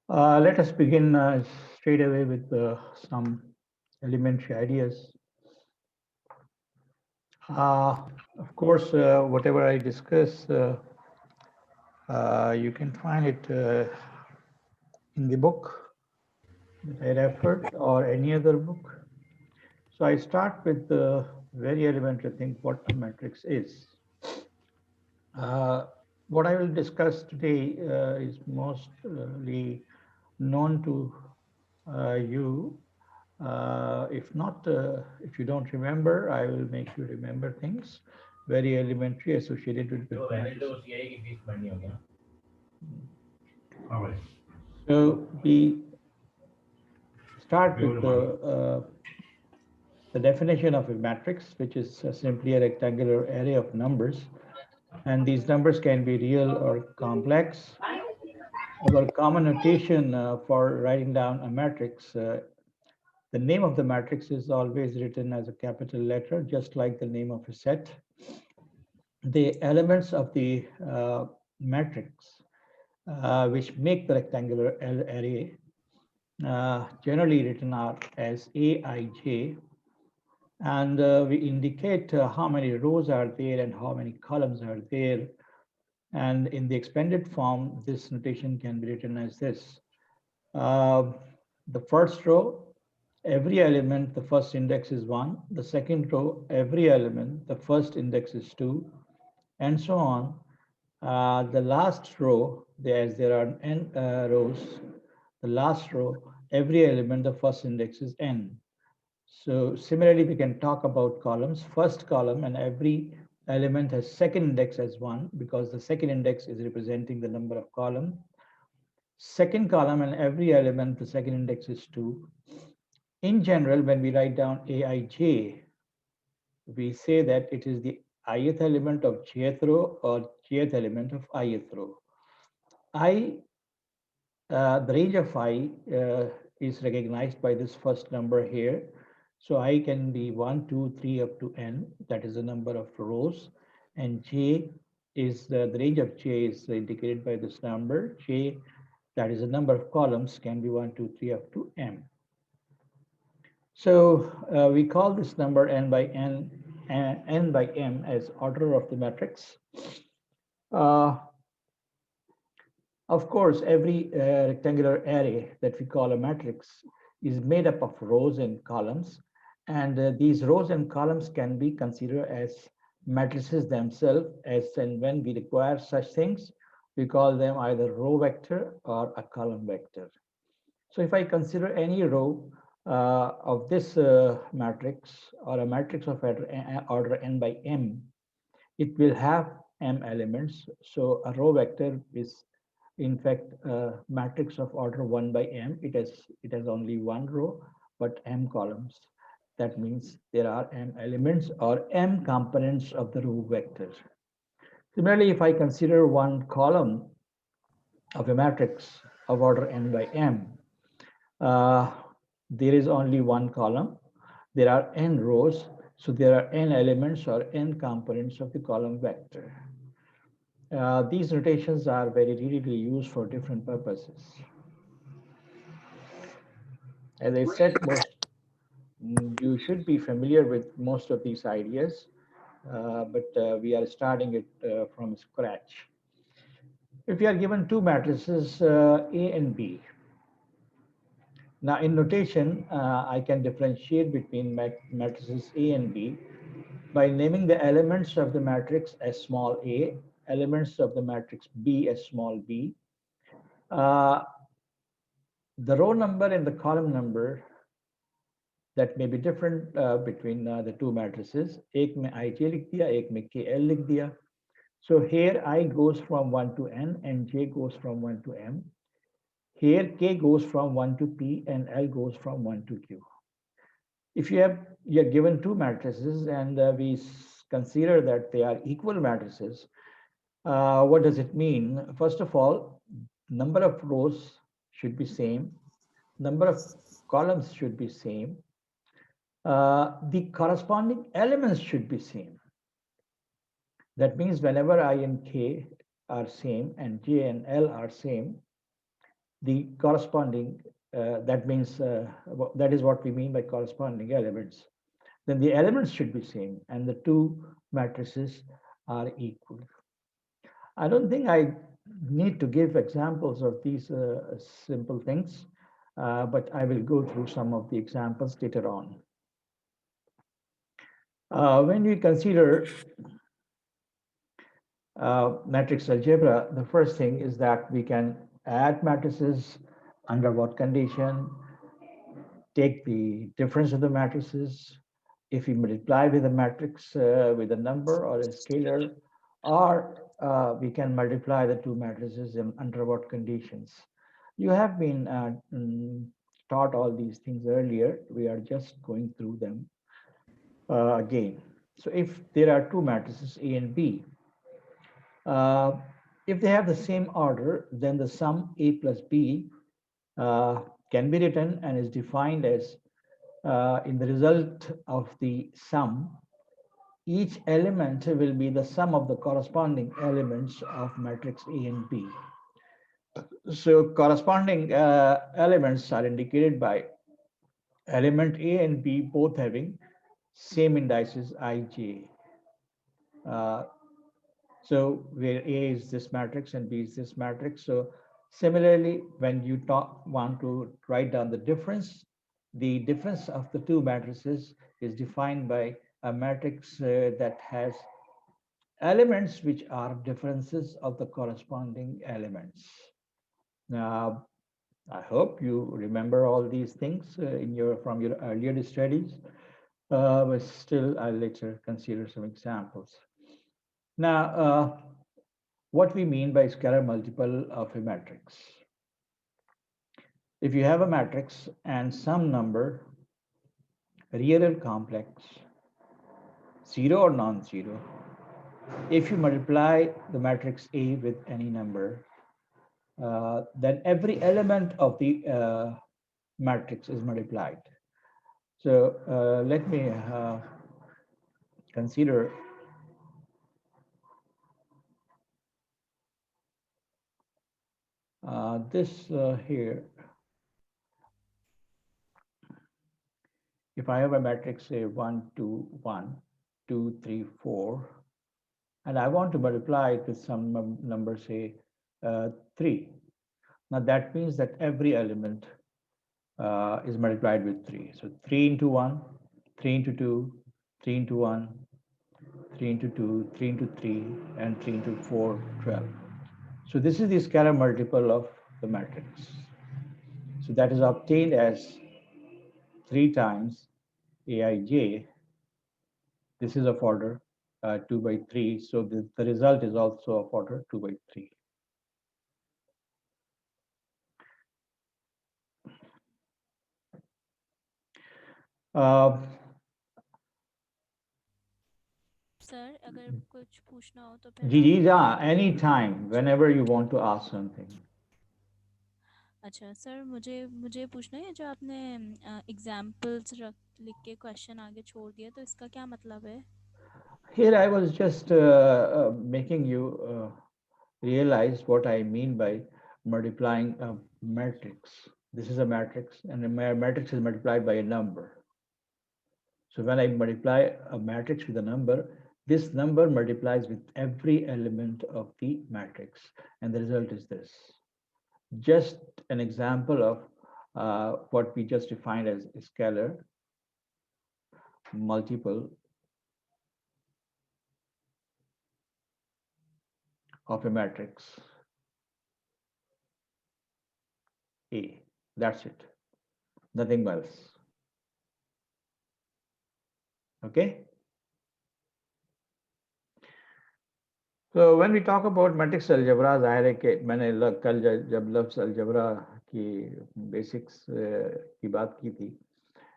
Let us begin straight away with some elementary ideas. Of course, whatever I discuss, you can find it in the book that I referred or any other book. So I start with the very elementary thing, what a matrix is. Uh, what I will discuss today is mostly known to you. If not, if you don't remember, I will make you remember things very elementary associated with matrices. So we start with the definition of a matrix, which is simply a rectangular array of numbers. And these numbers can be real or complex. Our common notation for writing down a matrix, the name of the matrix is always written as a capital letter, just like the name of a set. The elements of the matrix, which make the rectangular array, generally written out as Aij, and we indicate how many rows are there and how many columns are there. And in the expanded form, this notation can be written as this. The first row, every element, the first index is 1. The second row, every element, the first index is 2, and so on. The last row, as there are n rows, the last row, every element, the first index is n. So similarly, we can talk about columns. First column and every element has second index as 1 because the second index is representing the number of column. Second column and every element, the second index is 2. In general, when we write down Aij, we say that it is the ith element of jth row or jth element of ith row. The range of I is recognized by this first number here. So I can be 1, 2, 3 up to n. That is the number of rows. And j is the range of j is indicated by this number. J, that is the number of columns, can be 1, 2, 3 up to m. So we call this number n by m as order of the matrix. Of course, every rectangular array that we call a matrix is made up of rows and columns. And these rows and columns can be considered as matrices themselves, as and when we require such things, we call them either row vector or a column vector. So if I consider any row of this matrix or a matrix of order n by m, it will have m elements. So a row vector is in fact matrix of order 1 by m. It has only one row but m columns. That means there are m elements or m components of the row vector. Similarly, if I consider one column of a matrix of order n by m, uh, there is only one column. There are n rows, so there are n elements or n components of the column vector. These notations are very readily used for different purposes. As I said, you should be familiar with most of these ideas, but we are starting it from scratch. If you are given two matrices, A and B, now in notation, I can differentiate between matrices A and B by naming the elements of the matrix as small a, elements of the matrix B as small b. Uh, the row number and the column number that may be different between the two matrices. एक में I j लिख दिया, एक में k l लिख दिया. So here I goes from 1 to n and j goes from 1 to m. Here k goes from 1 to p and l goes from 1 to q. If you're given two matrices and we consider that they are equal matrices, what does it mean? First of all, number of rows should be same, number of columns should be same, the corresponding elements should be same. That means whenever I and k are same and j and l are same, the corresponding, that means that is what we mean by corresponding elements, then the elements should be same and the two matrices are equal. I don't think I need to give examples of these simple things, but I will go through some of the examples later on. When we consider matrix algebra, the first thing is that we can add matrices under what condition, take the difference of the matrices, if we multiply with a matrix with a number or a scalar, or we can multiply the two matrices in under what conditions. You have been taught all these things earlier. We are just going through them again. So if there are two matrices A and B, uh, if they have the same order, then the sum A plus B can be written and is defined as in the result of the sum, each element will be the sum of the corresponding elements of matrix A and B. So corresponding elements are indicated by element A and B both having same indices ij. Uh, so where A is this matrix and B is this matrix. So similarly, when you want to write down the difference of the two matrices is defined by a matrix that has elements which are differences of the corresponding elements. Now, I hope you remember all these things from your earlier studies, but still I'll later consider some examples. Now, what we mean by scalar multiple of a matrix. If you have a matrix and some number, real or complex, zero or non-zero, if you multiply the matrix A with any number, then every element of the matrix is multiplied. So let me consider this here. If I have a matrix, say 1, 2, 1, 2, 3, 4, and I want to multiply it with some number, say 3. Now that means that every element is multiplied with 3. So 3 into 1, 3 into 2, 3 into 1, 3 into 2, 3 into 3, and 3 into 4, 12. So this is the scalar multiple of the matrix. So that is obtained as 3 times Aij. This is of order 2 by 3. So the result is also of order 2 by 3. Sir अगर कुछ पूछना हो तो फिर जी आप जी any time, whenever you want to ask something. अच्छा sir मुझे मुझे पूछना है जो आपने एग्जाम्पल्स रख लिख के क्वेश्चन आगे छोड़ दिया तो इसका क्या मतलब है Here I was just making you realize what I mean by multiplying a matrix. This is a matrix, and a matrix is multiplied by a number. So when I multiply a matrix with a number, this number multiplies with every element of the matrix, and the result is this. Just an example of what we just defined as a scalar multiple of a matrix A. That's it, nothing else. Okay. So when we talk about matrix algebra, ज़ाहिर है कि मैंने कल जब लफ्ज़ algebra की basics की बात की थी,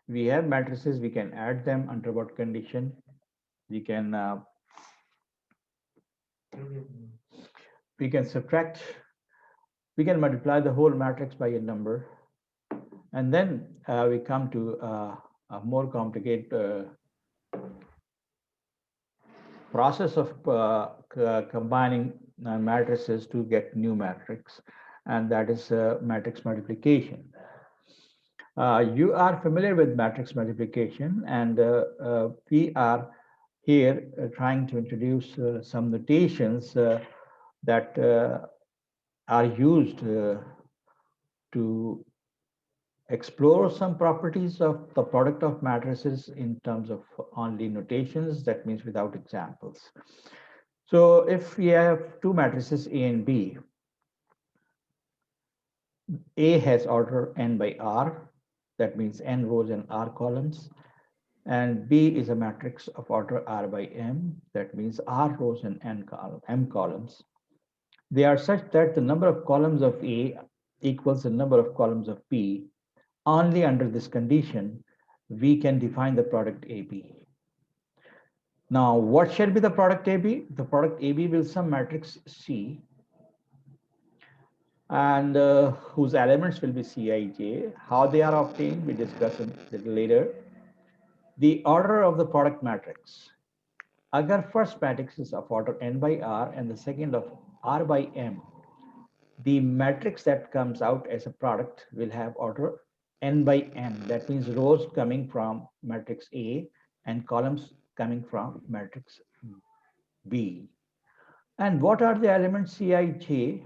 we have matrices, we can add them under what condition? We can subtract, we can multiply the whole matrix by a number, and then we come to a more complicated process of combining matrices to get new matrix. and that is matrix multiplication. You are familiar with matrix multiplication, and we are here trying to introduce some notations that are used to explore some properties of the product of matrices in terms of only notations, that means without examples. So if we have two matrices A and B, A has order n by r, that means n rows and r columns, and B is a matrix of order r by m, that means r rows and m columns. They are such that the number of columns of A equals the number of columns of B. Only under this condition, we can define the product AB. Now, what shall be the product AB? The product AB will some matrix C, and whose elements will be Cij. How they are obtained, we discuss a little later. The order of the product matrix. Agar first matrix is of order n by r and the second of r by m, the matrix that comes out as a product will have order n by m. That means rows coming from matrix A and columns coming from matrix B. And what are the elements Cij?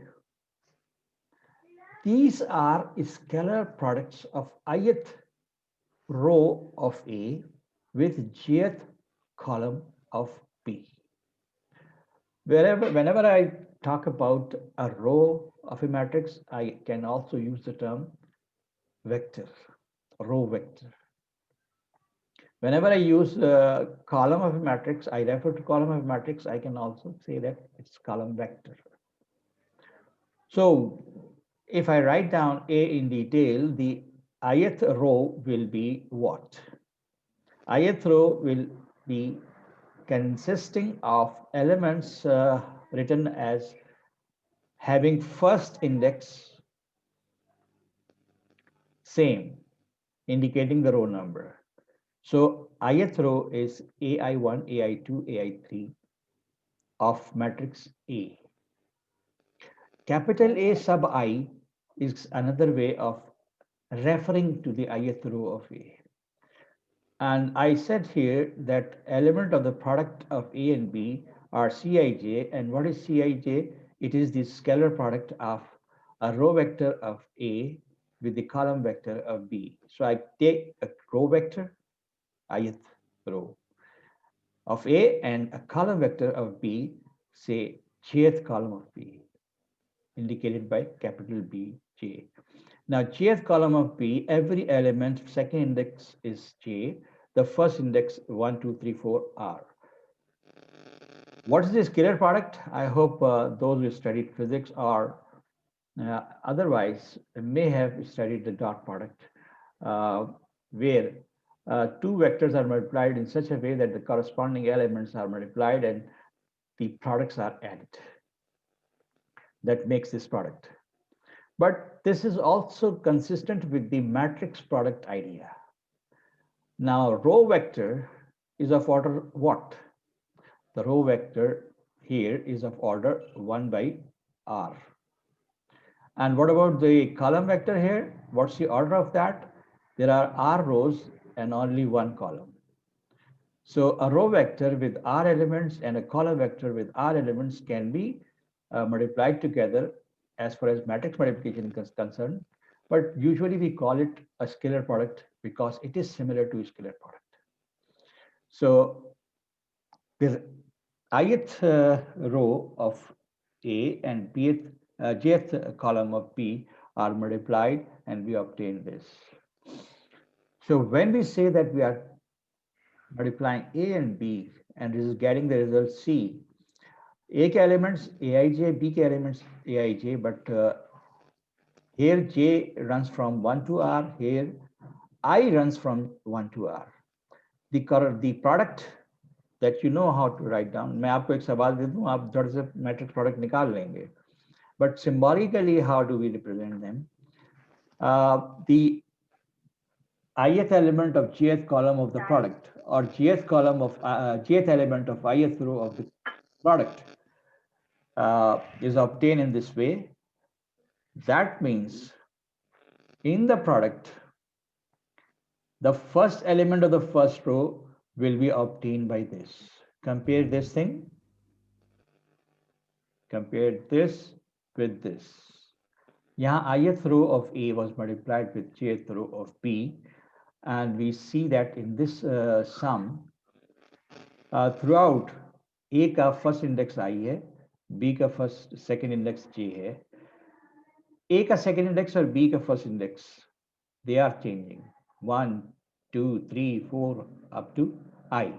These are scalar products of ith row of A with jth column of B. Whenever I talk about a row of a matrix, I can also use the term vector, row vector. Whenever I use column of a matrix, I refer to column of a matrix, I can also say that it's column vector. So if I write down A in detail, the ith row will be what? Ith row will be consisting of elements written as having first index same, indicating the row number. So ith row is AI1, AI2, AI3 of matrix A. Capital A sub I is another way of referring to the ith row of A. And I said here that element of the product of A and B are Cij. And what is Cij? It is the scalar product of a row vector of A with the column vector of B. So I take a row vector, ith row of A, and a column vector of B, say jth column of B, indicated by capital B, J. Now, jth column of B, every element, second index is J, the first index 1, 2, 3, 4 R. What is the scalar product? I hope those who studied physics or otherwise may have studied the dot product, where two vectors are multiplied in such a way that the corresponding elements are multiplied and the products are added. That makes this product. But this is also consistent with the matrix product idea. Now, row vector is of order what? The row vector here is of order 1 by r. And what about the column vector here? What's the order of that? There are r rows and only one column. So a row vector with r elements and a column vector with r elements can be multiplied together as far as matrix multiplication is concerned. But usually we call it a scalar product because it is similar to a scalar product. So the ith row of A and jth column of B are multiplied and we obtain this. So when we say that we are multiplying A and B and this is getting the result C, A ke elements Aij, B ke elements Aij, but here J runs from 1 to R, here I runs from 1 to R. The product that you know how to write down, मैं आपको एक सवाल दे दूं, आप झट से matrix product निकाल लेंगे. But symbolically, how do we represent them? The ith element of jth column of the product or jth column of jth element of ith row of the product is obtained in this way. That means in the product, the first element of the first row will be obtained by this. Compare this thing, compare this with this. यहाँ ith row of A was multiplied with jth row of B, and we see that in this sum, throughout A का first index I है, B का second index J है, A का second index और B का first index, they are changing 1, 2, 3, 4 up to I.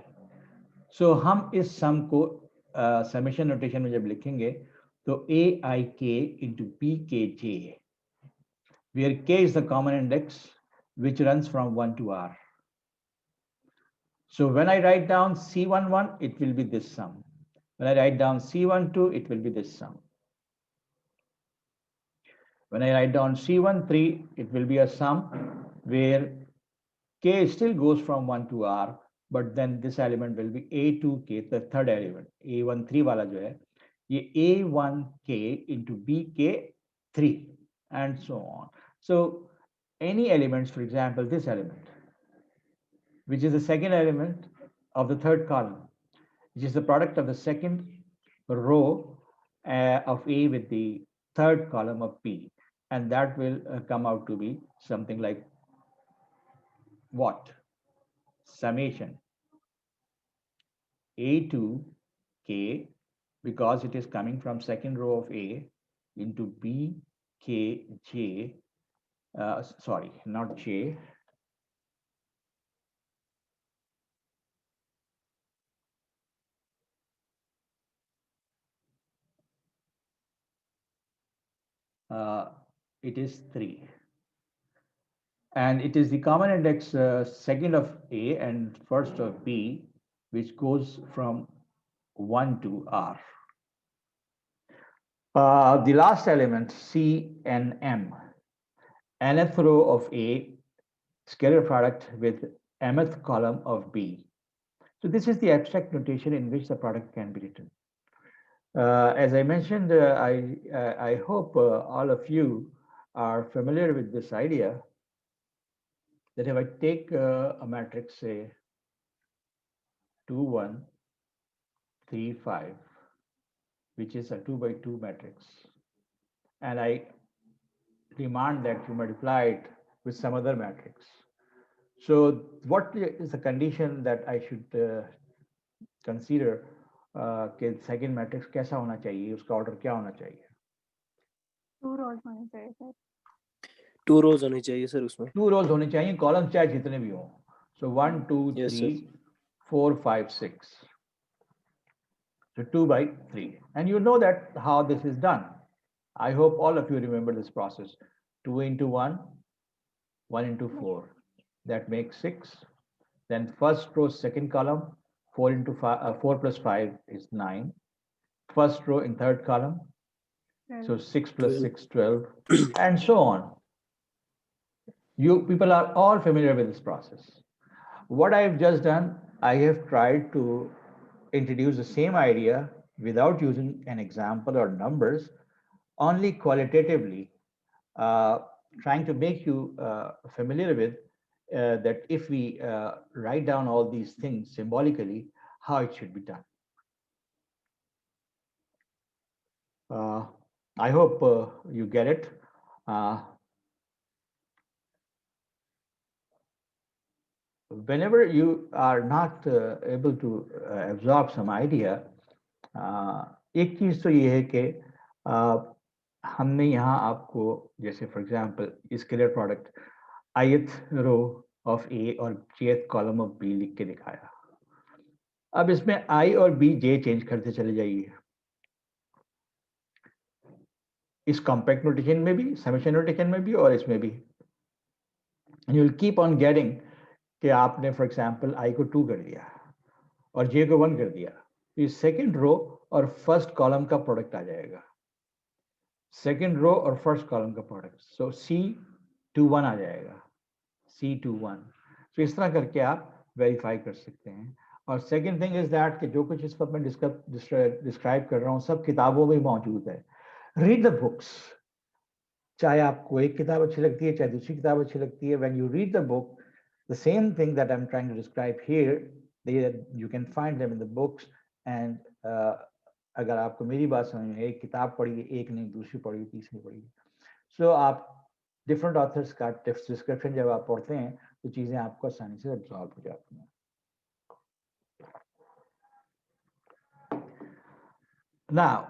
So हम इस sum को summation notation में जब लिखेंगे तो AIK into BKJ, where K is the common index which runs from 1 to R. So when I write down C11, it will be this sum. When I write down C12, it will be this sum. When I write down C13, it will be a sum where K still goes from 1 to R, but then this element will be A2K, the third element. A13 वाला जो है, ये A1K into BK3 and so on. So any elements, for example, this element, which is the second element of the third column, which is the product of the second row of A with the third column of B. And that will come out to be something like what? Summation A2K, because it is coming from second row of A, into BKJ, sorry, not J, it is 3. And it is the common index second of A and first of B, which goes from 1 to R. The last element, C and M, nth row of A, scalar product with mth column of B. So this is the abstract notation in which the product can be written. As I mentioned, I hope all of you are familiar with this idea that if I take a matrix, say 2, 1, 3, 5, which is a 2 by 2 matrix, and I demand that you multiply it with some other matrix. So what is the condition that I should consider कि second matrix कैसा होना चाहिए, उसका order क्या होना चाहिए? 2 rows होने चाहिए सर। 2 rows होनी चाहिए सर उसमें। 2 rows होने चाहिए, columns चाहे जितने भी हों. So 1, 2, Yes, 3, 4, 5, 6. So 2 by 3. And you know that how this is done. I hope all of you remember this process. 2 into 1, 1 into 4. That makes 6. Then first row, second column, 4 into 5, 4 plus 5 is 9. First row in third column, so 6 plus 6, 12, and so on. You people are all familiar with this process. What I have just done, I have tried to introduce the same idea without using an example or numbers, only qualitatively, trying to make you familiar with that if we write down all these things symbolically, how it should be done. I hope you get it. Whenever you are not able to absorb some idea, एक चीज तो ये है कि हमने यहाँ आपको जैसे for example scalar product ith row of A और jth कॉलम ऑफ बी लिख के दिखाया. अब इसमें I और B J चेंज करते चले जाइए. इस कॉम्पैक्ट नोटेशन में भी, समेशन नोटेशन में भी और इसमें भी. And you will keep on getting कि आपने फॉर एग्जांपल I को 2 कर दिया और J को 1 कर दिया. तो सेकंड रो और फर्स्ट कॉलम का प्रोडक्ट आ जाएगा. सेकंड रो और फर्स्ट कॉलम का प्रोडक्ट. सो C21 आ जाएगा. C21. तो इस तरह करके आप वेरीफाई कर सकते हैं. और सेकंड थिंग इज दैट कि जो कुछ इस पर मैं डिस्क्राइब कर रहा हूँ सब किताबों में मौजूद है. Read the books. चाहे आपको एक किताब अच्छी लगती है, चाहे दूसरी किताब अच्छी लगती है, when you read the book, the same thing that I'm trying to describe here, you can find them in the books. And अगर आपको मेरी बात समझ में, एक किताब पढ़ी, एक नहीं, दूसरी पढ़ी, तीसरी पढ़ी, so आप डिफरेंट ऑथर्स का डिस्क्रिप्शन जब आप पढ़ते हैं तो चीजें आपको आसानी से एब्जॉर्ब हो जाती हैं. Now,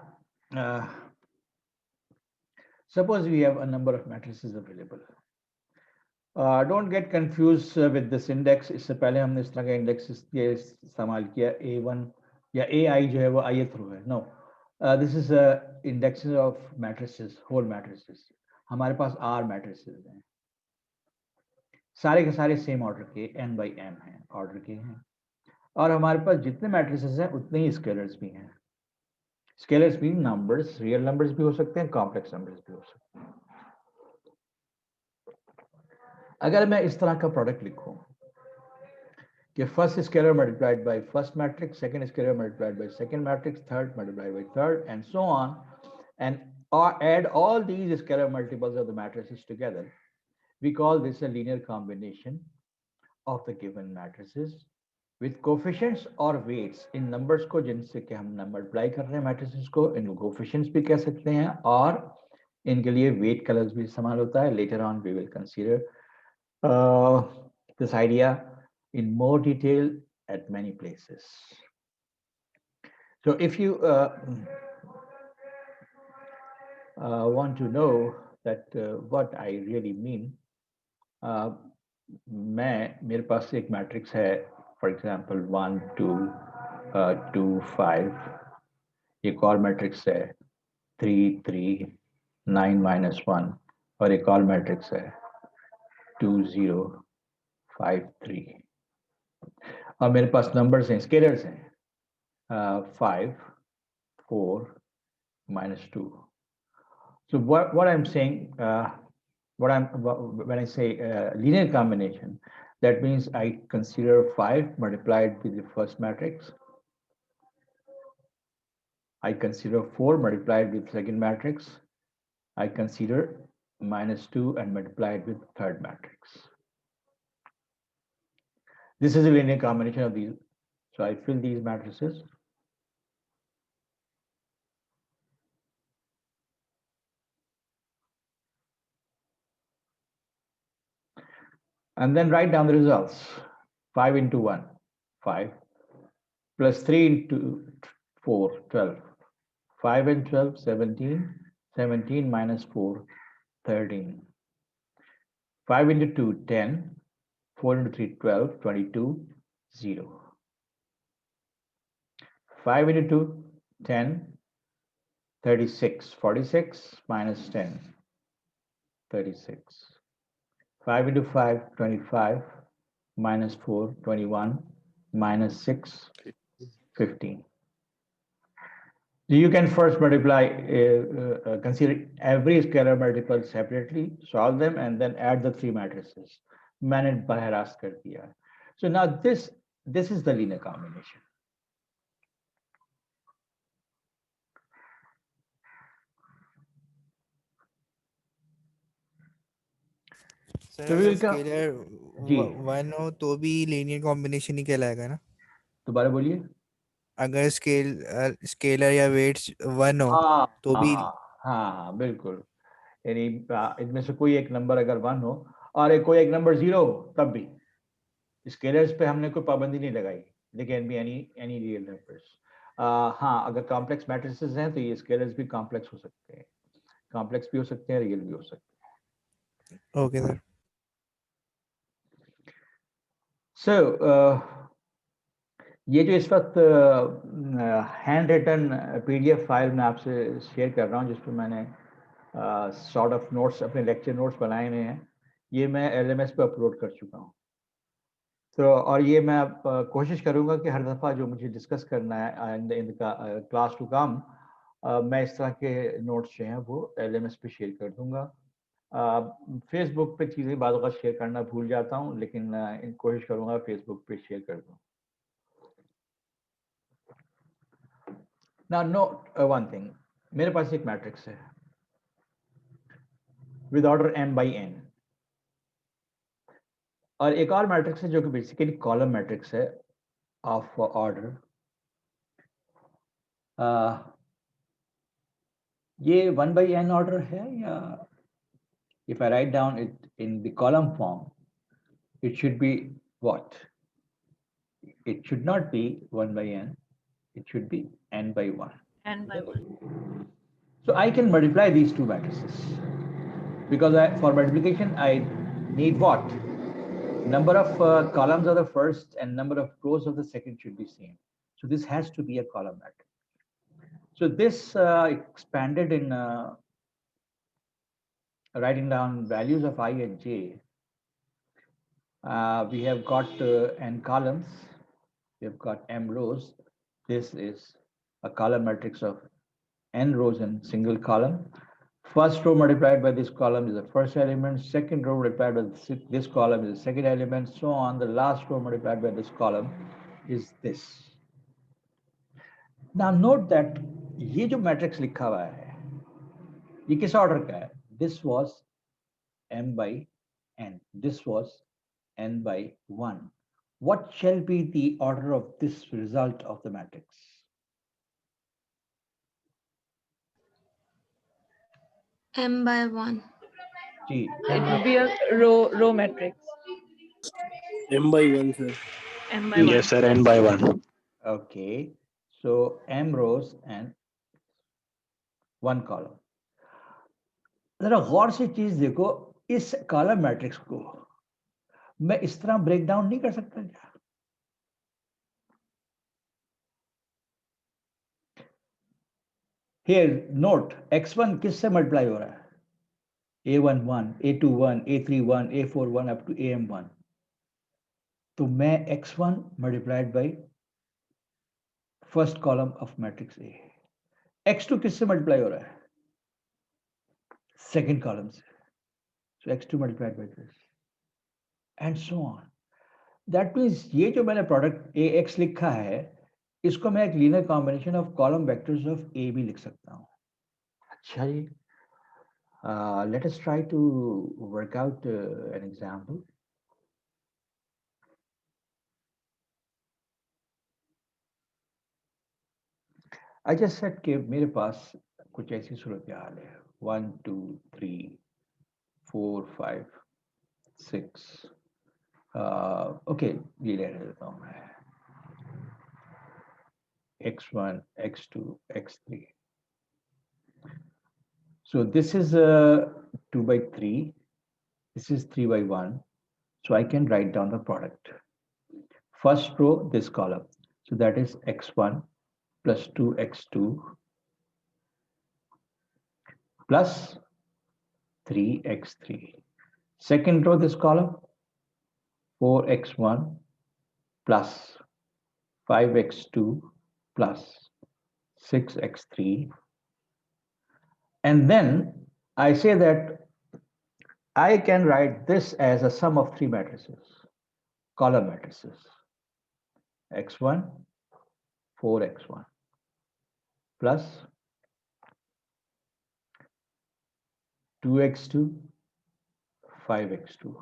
suppose we have a number of matrices available. Don't get confused with this index. इससे पहले हमने इस तरह का इंडेक्स इस्तेमाल किया, A1 या AI जो है वो ith रो है. No, this is indexes of matrices, whole matrices. हमारे पास R matrices हैं, सारे के सारे सेम ऑर्डर के n by m हैं, ऑर्डर के हैं, और हमारे पास जितने मैट्रिसेस हैं उतने ही स्केलर्स भी हैं. Scalars mean numbers, real numbers भी हो सकते हैं, कॉम्प्लेक्स नंबर्स भी हो सकते हैं. अगर मैं इस तरह का प्रोडक्ट लिखूं कि first scalar multiplied by first matrix, second scalar multiplied by second matrix, third multiplied by third, and so on, and add all these scalar multiples of the matrices together, we call this a linear combination of the given matrices with coefficients और weights. इन numbers को जिनसे कि हम multiply कर रहे हैं matrices को, इनको coefficients भी कह सकते हैं, और इनके लिए weight colors भी इस्तेमाल होता है. Later on we will consider this idea in more detail at many places. So if you want to know that what I really mean, मेरे पास एक मैट्रिक्स है, फॉर एग्जांपल 1 2 2 5. एक और मैट्रिक्स है 3 3 9 -1, और एक और मैट्रिक्स है 2 0 5 3. और मेरे पास नंबर्स हैं, स्केलर्स हैं, 5 4 -2. So what I'm saying, when I say linear combination, that means I consider 5 multiplied with the first matrix. I consider 4 multiplied with second matrix. I consider -2 and multiplied with third matrix. This is a linear combination of these. So I fill these matrices. And then write down the results. 5 into 1, 5, plus 3 into 4, 12. 5 and 12, 17. 17 minus 4, 13. 5 into 2, 10. 4 into 3, 12. 22, 0. 5 into 2, 10. 36. 46 minus 10, 36. 5 into 5, 25. Minus 4, 21. Minus 6, 15. You can first multiply, consider every scalar multiple separately, solve them, and then add the 3 matrices. मैंने बाहर रास्त कर दिया. So now this is the linear combination. Sir So we अगर will come. Scalar जी, 1 हो तो भी linear combination ही कहलाएगा ना? दोबारा बोलिए. अगर स्केलर या वेट्स 1 हो हाँ तो हाँ भी हाँ हाँ, बिल्कुल. यानी इनमें से कोई एक नंबर अगर 1 हो और कोई एक नंबर 0 हो, तब भी स्केलर्स पे हमने कोई पाबंदी नहीं लगाई. They can be any real numbers. हाँ, अगर कॉम्प्लेक्स मैट्रिसेस हैं तो ये स्केलर्स भी कॉम्प्लेक्स हो सकते हैं, कॉम्प्लेक्स भी हो सकते हैं, रियल भी हो सकते हैं. Okay sir. सो ये जो इस वक्त हैंड रिटन PDF फाइल मैं आपसे शेयर कर रहा हूँ, जिस पर मैंने सॉर्ट ऑफ नोट्स, अपने लेक्चर नोट्स बनाए हुए हैं, ये मैं LMS पे अपलोड कर चुका हूँ. तो और ये मैं कोशिश करूंगा कि हर दफ़ा जो मुझे डिस्कस करना है इन क्लास टू कम, मैं इस तरह के नोट्स जो हैं वो LMS पे शेयर कर दूंगा. फेसबुक पे चीज़ें बाद वक्त शेयर करना भूल जाता हूँ, लेकिन कोशिश करूंगा फेसबुक पे शेयर कर दूँ. Now note one thing, मेरे पास एक मैट्रिक्स है. with order m by n. और एक और मैट्रिक्स है जो कि बेसिकली कॉलम मैट्रिक्स है ऑफ ऑर्डर, ये 1 by n ऑर्डर है या if I write down it in the column form, it should be what? It should not be 1 by n, it should be n by 1. N by 1. So I can multiply these two matrices because for multiplication I need what? Number of columns of the first and number of rows of the second should be same. So this has to be a column matrix. So this expanded in writing down values of I and j. We have got n columns, we have got m rows. This is a column matrix of n rows in single column. First row multiplied by this column is the first element, second row multiplied by this column is the second element, so on. The last row multiplied by this column is this. Now note that ये जो matrix लिखा हुआ है, ये किस order का है? This was m by n. This was n by 1. What shall be the order of this result of the matrix? m by 1. G. It would be a row matrix. M by 1 sir. M by 1. Yes, sir, n by 1. Okay. So m rows and 1 column. जरा गौर से चीज देखो, इस column matrix को मैं इस तरह break down नहीं कर सकता क्या? Here note x1 किससे मल्टीप्लाई हो रहा है? a1 1, a2 1, a3 1, a4 1 up to am1. तो मैं x1 multiplied by first column of matrix A. x2 किससे मल्टीप्लाई हो रहा है? Second column से. So x2 multiplied by this. And so on. That means ये जो मैंने प्रोडक्ट ax लिखा है, इसको मैं एक linear combination of column vectors of a भी लिख सकता हूँ. अच्छा जी. Let us try to work out an example. I just said कि मेरे पास कुछ ऐसी सूरत हाल है. 1 2 3 4 5 6. Okay, ये ले लेता हूँ मैं. x1, x2, x3. So this is 2 by 3. This is 3 by 1. So I can write down the product. First row, this column. So that is x1 plus 2x2 plus 3x3. Second row, this column, 4x1 plus 5x2 plus 6x3. And then I say that I can write this as a sum of three matrices, column matrices. x1, 4x1 plus 2x2, 5x2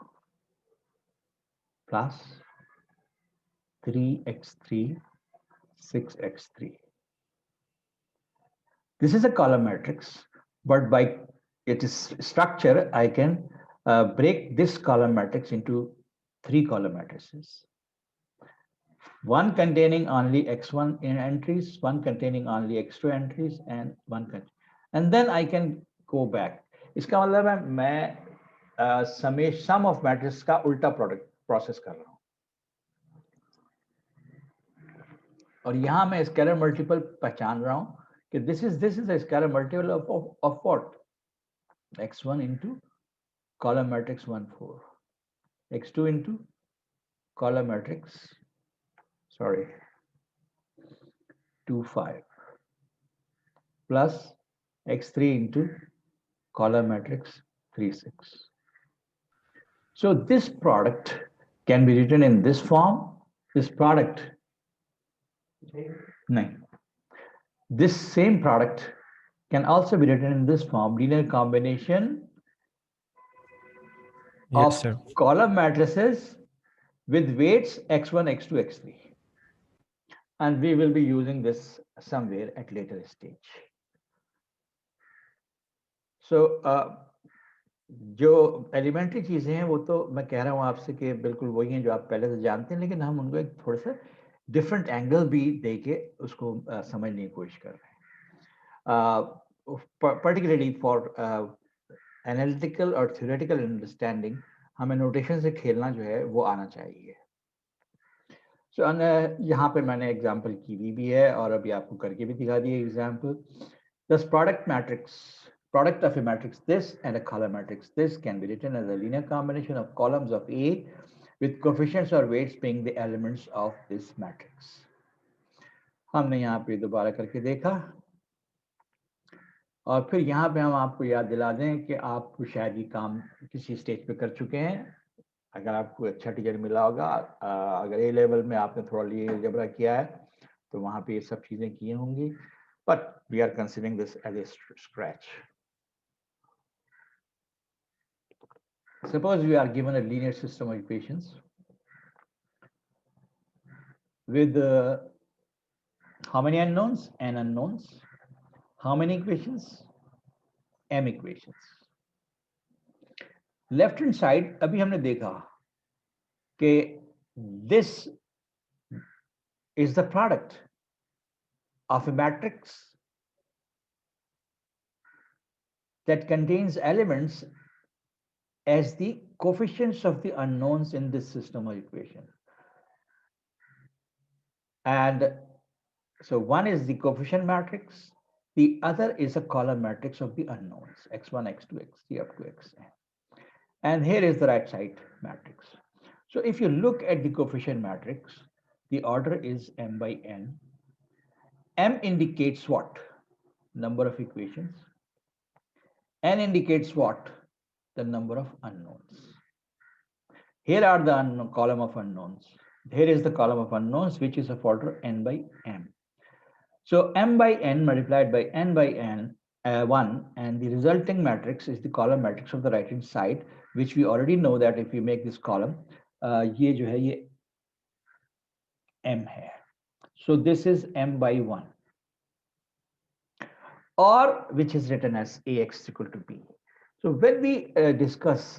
plus 3x3, 6x3. This is a column matrix, but by its structure, I can break this column matrix into three column matrices. One containing only x1 in entries, one containing only x2 entries, and and then I can go back. इसका मतलब है मैं sum of matrices का उल्टा product process कर रहा हूँ. और यहाँ मैं स्केलर मल्टीपल पहचान रहा हूँ कि this is a scalar multiple of what? x1 into column matrix 1 4, x2 into column matrix 2 5 plus x3 into column matrix 3 6. So this product can be written in this form. This product, no. This same product can also be written in this form, linear combination Yes, of sir. column matrices with weights x1, x2, x3. And we will be using this somewhere at later stage. So जो elementary चीजें हैं वो तो मैं कह रहा हूँ आपसे कि बिल्कुल वही हैं जो आप पहले से जानते हैं, लेकिन हम उनको एक थोड़ा सा डिफरेंट एंगल भी दे के उसको समझने की कोशिश कर रहे हैं. पर्टिकुलरली फॉर एनालिटिकल और थ्योरेटिकल अंडरस्टैंडिंग हमें नोटेशन से खेलना जो है वो आना चाहिए. सो यहाँ पे मैंने एग्जांपल की हुई भी है और अभी आपको करके भी दिखा दी example. Thus product of a matrix this and a column matrix this can be written as a linear combination of columns of A with coefficients or weights being the elements of this matrix. हमने यहाँ पे दोबारा करके देखा और फिर यहाँ पे हम आपको याद दिला दें कि आप शायद ये काम किसी स्टेज पे कर चुके हैं. अगर आपको अच्छा टीचर मिला होगा, अगर ए लेवल में आपने थोड़ा लिए अलजेब्रा किया है तो वहाँ पे ये सब चीजें की होंगी. But we are considering this as a scratch. Suppose we are given a linear system of equations with how many unknowns? N unknowns. How many equations? M equations. Left hand side अभी हमने देखा कि this is the product of a matrix that contains elements as the coefficients of the unknowns in this system of equation. And so one is the coefficient matrix, the other is a column matrix of the unknowns, x1, x2, x3 up to xn. And here is the right side matrix. So if you look at the coefficient matrix, the order is m by n. M indicates what? Number of equations. N indicates what? The number of unknowns. Here are the column of unknowns. Here is the column of unknowns, which is of order n by m. So m by n multiplied by n by n 1, and the resulting matrix is the column matrix of the right hand side, which we already know that if we make this column, ये जो है ये m है. So this is m by 1, or which is written as ax equal to b. So when we discuss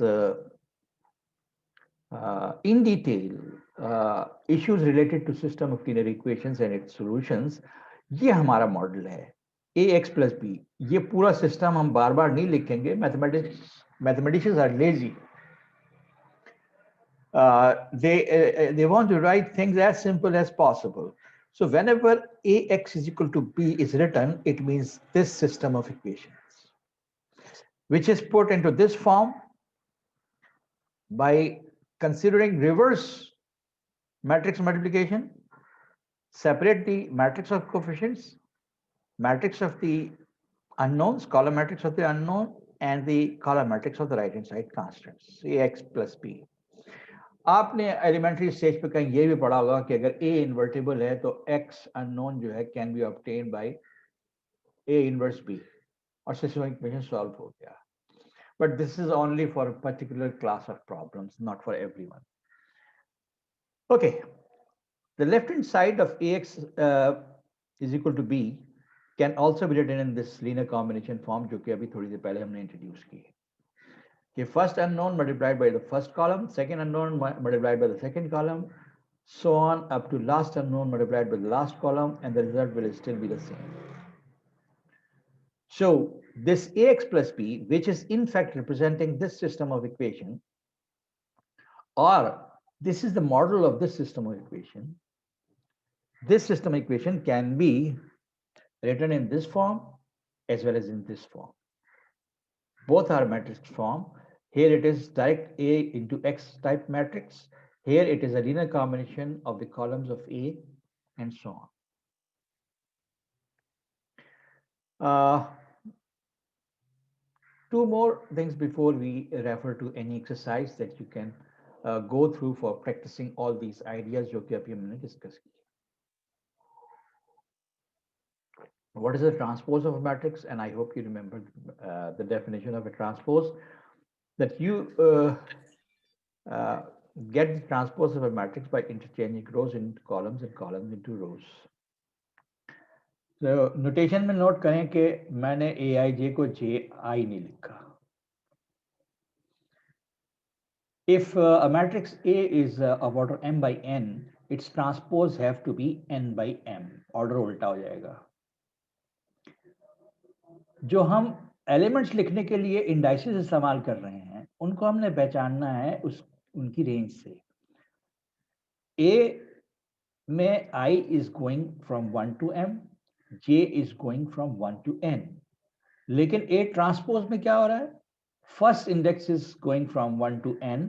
in detail issues related to system of linear equations and its solutions, ये हमारा model है ax plus b. ये पूरा system हम बार बार नहीं लिखेंगे. Mathematicians are lazy. They want to write things as simple as possible. So whenever ax is equal to b is written, it means this system of equations, which is put into this form by considering reverse matrix multiplication, separate the matrix of coefficients, matrix of the unknowns, column matrix of the unknown, and the column matrix of the right hand side constants, ax plus b. आपने elementary stage पे कहीं ये भी पढ़ा होगा कि अगर a invertible है तो x अननोन जो है can be obtained by a inverse b और सिस्टम इक्वेशन सॉल्व हो गया. But this is only for a particular class of problems, not for everyone. Okay, the left hand side of ax is equal to b can also be written in this linear combination form, जो कि अभी थोड़ी देर पहले हमने introduce की. Okay, first unknown multiplied by the first column, second unknown multiplied by the second column, so on up to last unknown multiplied by the last column, and the result will still be the same. So this ax plus b, which is in fact representing this system of equation, or this is the model of this system of equation, this system of equation can be written in this form as well as in this form. Both are matrix form. Here it is direct A into X type matrix. Here it is a linear combination of the columns of A and so on. Two more things before we refer to any exercise that you can go through for practicing all these ideas जो कि अभी हमने discuss की. What is the transpose of a matrix? And I hope you remember the definition of a transpose. That you get the transpose of a matrix by interchanging rows into columns and columns into rows. तो notation में note करें कि मैंने aij को ji नहीं लिखा. If a matrix A is of order m by n, its transpose have to be n by m. Order उल्टा हो जाएगा. जो हम एलिमेंट्स लिखने के लिए इंडाइसेस इस्तेमाल कर रहे हैं, उनको हमने पहचानना है उनकी रेंज से. A में I is going from 1 to m, J is going from 1 to n. लेकिन A ट्रांसपोज में क्या हो रहा है? First index is going from 1 to n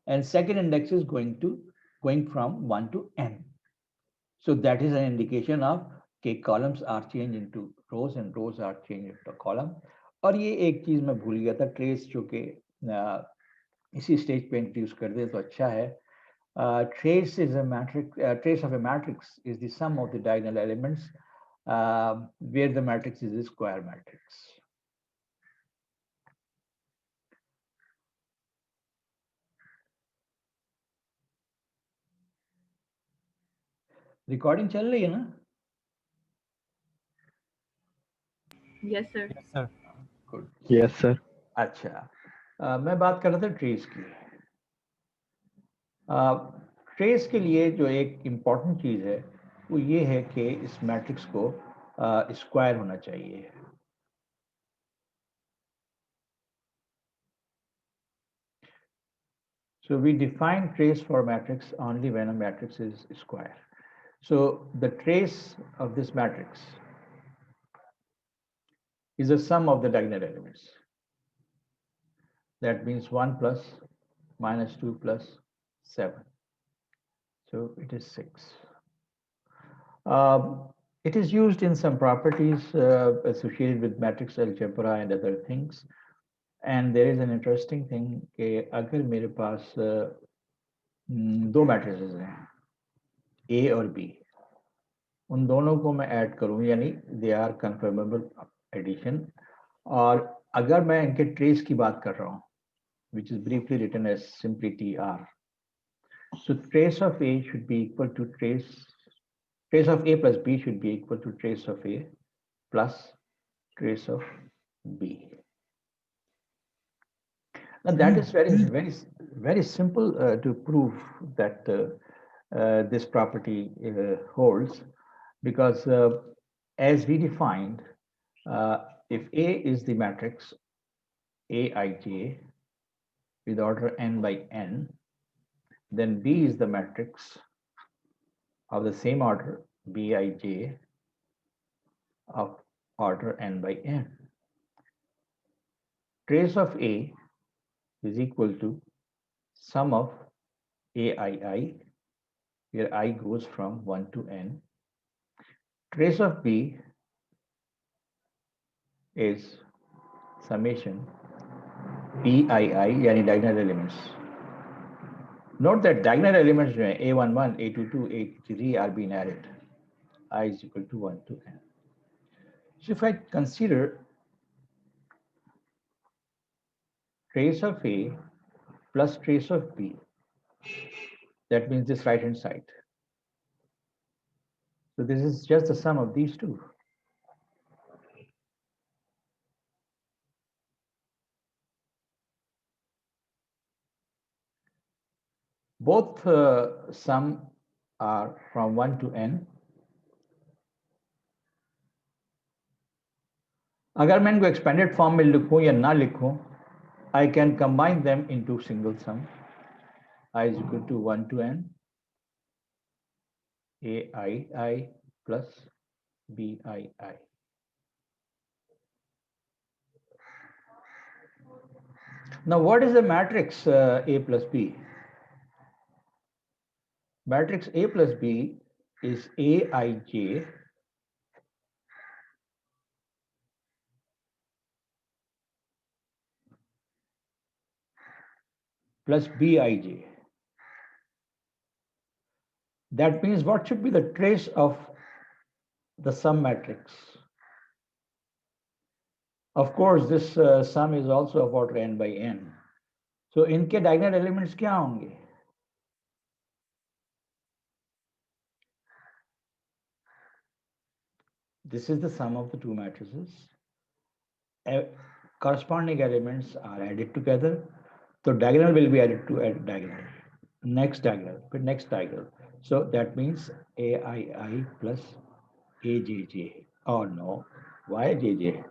and second index is going from 1 to n. So that is an indication of कि columns are changed into rows and rows are changed into column. और ये एक चीज मैं भूल गया था, trace जो कि इसी स्टेज पे इंट्रोड्यूस कर दे तो अच्छा है. Trace is a matrix. Trace of a matrix is the sum of the diagonal elements, where the matrix is a square matrix. Recording चल रही है ना? Yes, sir. Good. Yes, sir. अच्छा, मैं बात कर रहा था ट्रेस की. ट्रेस के लिए जो एक इम्पॉर्टेंट चीज है वो ये है कि इस मैट्रिक्स को स्क्वायर होना चाहिए. So we define trace for matrix only when a matrix is square. So the trace of this matrix is the sum of the diagonal elements. That means 1 plus minus 2 plus 7. So it is 6. It is used in some properties associated with matrix algebra and other things. And there is an interesting thing कि अगर मेरे पास दो matrices हैं A और B, उन दोनों को मैं ऐड करूं यानी दे आर कंफर्मेबल एडिशन. और अगर मैं इनके ट्रेस की बात कर रहा हूं, which is briefly written as simply TR. So trace of A should be equal to trace of A plus B should be equal to trace of A plus trace of B. Now that is very simple to prove that this property holds, because as we defined, if A is the matrix Aij with order n by n, then B is the matrix of the same order Bij of order n by n. Trace of A is equal to sum of Aii, where I goes from 1 to n. Trace of B is summation Pii, यानी diagonal elements. Note that diagonal elements जो हैं A11, A22, A23 are being added. I is equal to 1 to n. So if I consider trace of A plus trace of B, that means this right hand side. So this is just the sum of these two. Both sum are from 1 to n. अगर मैं इनको expanded form में लिखूं या ना लिखूं, I can combine them into single sum. I is equal to 1 to n Aii plus Bii. Now what is the matrix A plus B? Matrix A plus B is Aij plus Bij. That means what should be the trace of the sum matrix? Of course, this sum is also of order n by n. So इनके diagonal elements क्या होंगे? This is the sum of the two matrices. Corresponding elements are added together. So diagonal will be added to diagonal. Next diagonal, but next diagonal. So that means AII plus AJJ. Or no, why JJ?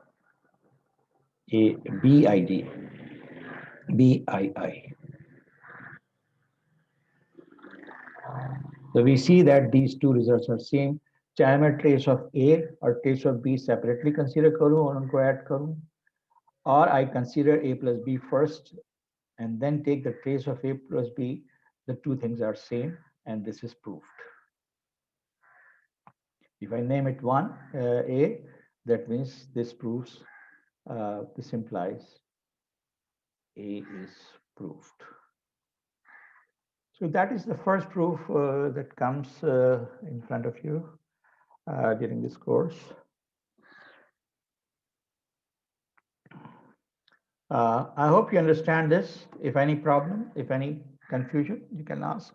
BID. BII. So we see that these two results are same. चाहे मैं trace of A और trace of B separately consider करूं और उनको add करूं, or I consider A plus B first and then take the trace of A plus B, the two things are same, and this is proved. If I name it 1, A, that means this proves, this implies A is proved. So that is the first proof that comes in front of you during this course. I hope you understand this. If any problem, if any confusion, you can ask.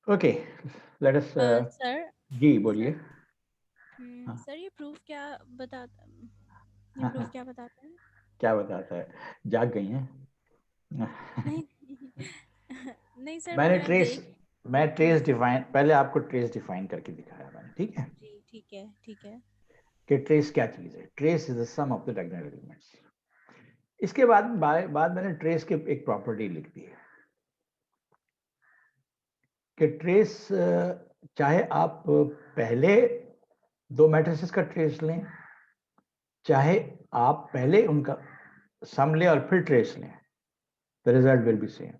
Okay, let us. Sir ji बोलिए. Sir ये proof क्या बताता ये proof क्या बताता है? क्या बताता है? जाग गई हैं? नहीं नहीं सर मैं ट्रेस डिफाइन, पहले आपको ट्रेस डिफाइन करके दिखाया मैंने, ठीक है? जी ठीक है कि ट्रेस क्या चीज है? Trace is the sum of the diagonal elements. इसके बाद मैंने ट्रेस के एक प्रॉपर्टी लिख दी है कि ट्रेस, चाहे आप पहले दो मैट्रिसेस का ट्रेस लें, चाहे आप पहले उनका सम लें और फिर ट्रेस लें, the result will be same.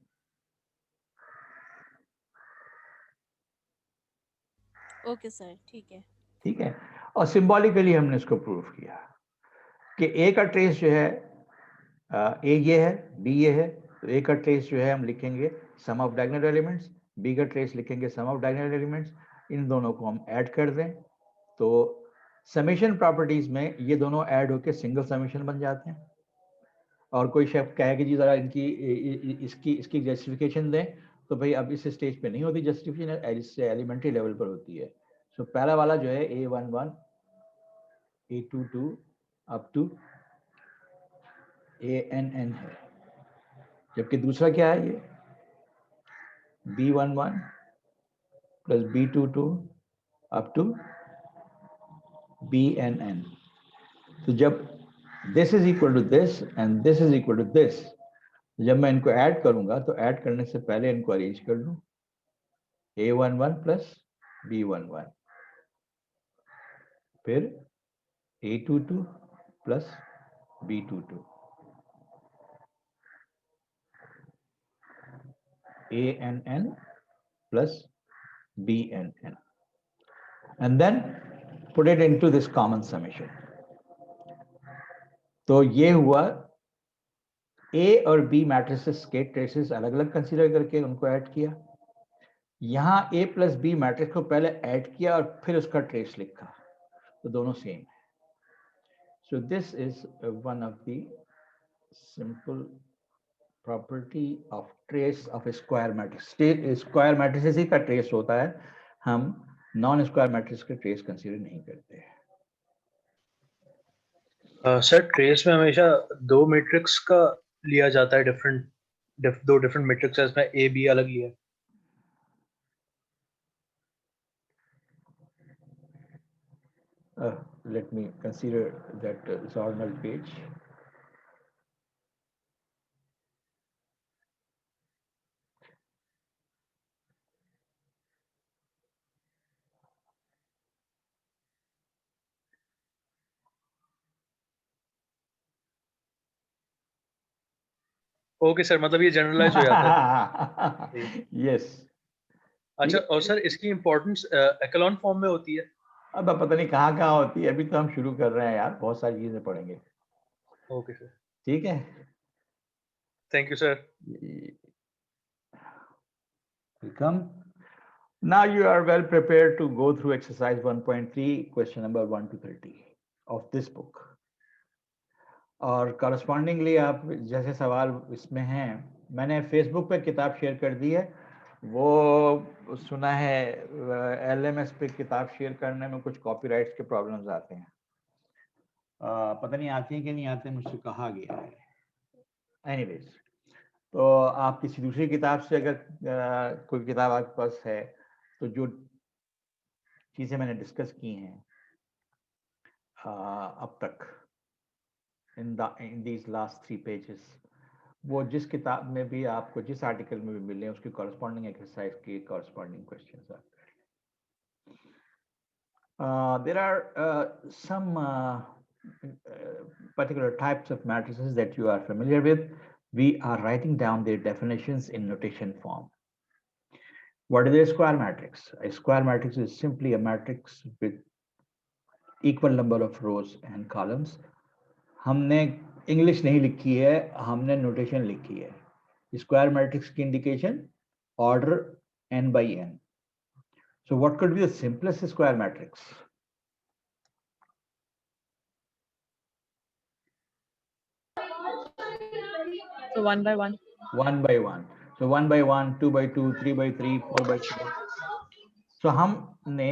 Okay sir, ठीक है. और सिंबॉलिकली हमने इसको प्रूव किया कि ए का ट्रेस जो है, ए ये है, बी ये है, तो ए का ट्रेस जो है हम लिखेंगे सम ऑफ डायगोनल एलिमेंट्स, बी का ट्रेस लिखेंगे सम ऑफ डायगोनल एलिमेंट्स. इन दोनों को हम ऐड कर दें तो समेशन प्रॉपर्टीज में ये दोनों ऐड होकर सिंगल समेशन बन जाते हैं. और कोई शेफ कहे कि जी जरा इनकी इसकी जस्टिफिकेशन दें, तो भाई अब इस स्टेज पे नहीं होती जस्टिफिकेशन, इससे एलिमेंट्री लेवल पर होती है. सो पहला वाला जो है A11, A22 up to ANN है, जबकि दूसरा क्या है, ये B11 plus B22 up to BNN. तो जब this is equal to this and this is equal to this, जब मैं इनको ऐड करूंगा तो ऐड करने से पहले इनको अरेंज कर लूं. A11 प्लस B11, फिर A22 plus B22, ANN plus BNN, and then put it into this common summation. तो ये हुआ A और B मैट्रिसेस के ट्रेसेस अलग अलग कंसीडर करके उनको ऐड किया. यहाँ A प्लस B मैट्रिक्स को पहले ऐड किया और फिर उसका ट्रेस लिखा, तो दोनों सेम है. So this is one of the simple property of trace of square matrix. Square matrices ही का ट्रेस होता है, हम नॉन स्क्वायर मैट्रिक्स के ट्रेस कंसीडर नहीं करते हैं. सर ट्रेस में हमेशा दो मैट्रिक्स का लिया जाता है, दो डिफरेंट मैट्रिक्स है, इसमें ए बी अलग लिया है. Let me consider that Zornal page. Okay sir, मतलब ये जनरलाइज हो जाता है. Yes. अच्छा, और सर इसकी इंपॉर्टेंस एक्लॉन फॉर्म में होती है? अब पता नहीं कहाँ होती है, अभी तो हम शुरू कर रहे हैं यार, बहुत सारी चीजें पढ़ेंगे. ओके सर, ठीक है. Thank you sir. Welcome. Now you are well prepared to go through exercise 1.3, question number 1 to 30 of this book. और correspondingly आप जैसे सवाल इसमें हैं, मैंने फेसबुक पे किताब शेयर कर दी है। वो सुना है LMS पे किताब शेयर करने में कुछ कॉपीराइट्स के प्रॉब्लम्स आते हैं। पता नहीं आती हैं कि नहीं आते, मुझसे कहा गया है। एनीवेज, तो आप किसी दूसरी किताब से अगर कोई किताब आपके पास है, तो जो चीज़ें मैंने डिस्कस की हैं अब तक in these last 3 pages, वो जिस किताब में भी आपको जिस आर्टिकल में भी मिले उसकी कॉरेस्पॉन्डिंग एक्सरसाइज की कॉरेस्पॉन्डिंग क्वेश्चंस आते हैं। There are some particular types of matrices that you are familiar with. We are writing down their definitions in notation form. What is a square matrix? A square matrix is simply a matrix with equal number of rows and columns. हमने English नहीं लिखी है, हमने notation लिखी है। Square matrix की indication order n by n. So what could be the simplest square matrix? So 1 by 1. 1 by 1. So 1 by 1, 2 by 2, 3 by 3, 4 by 4. So हमने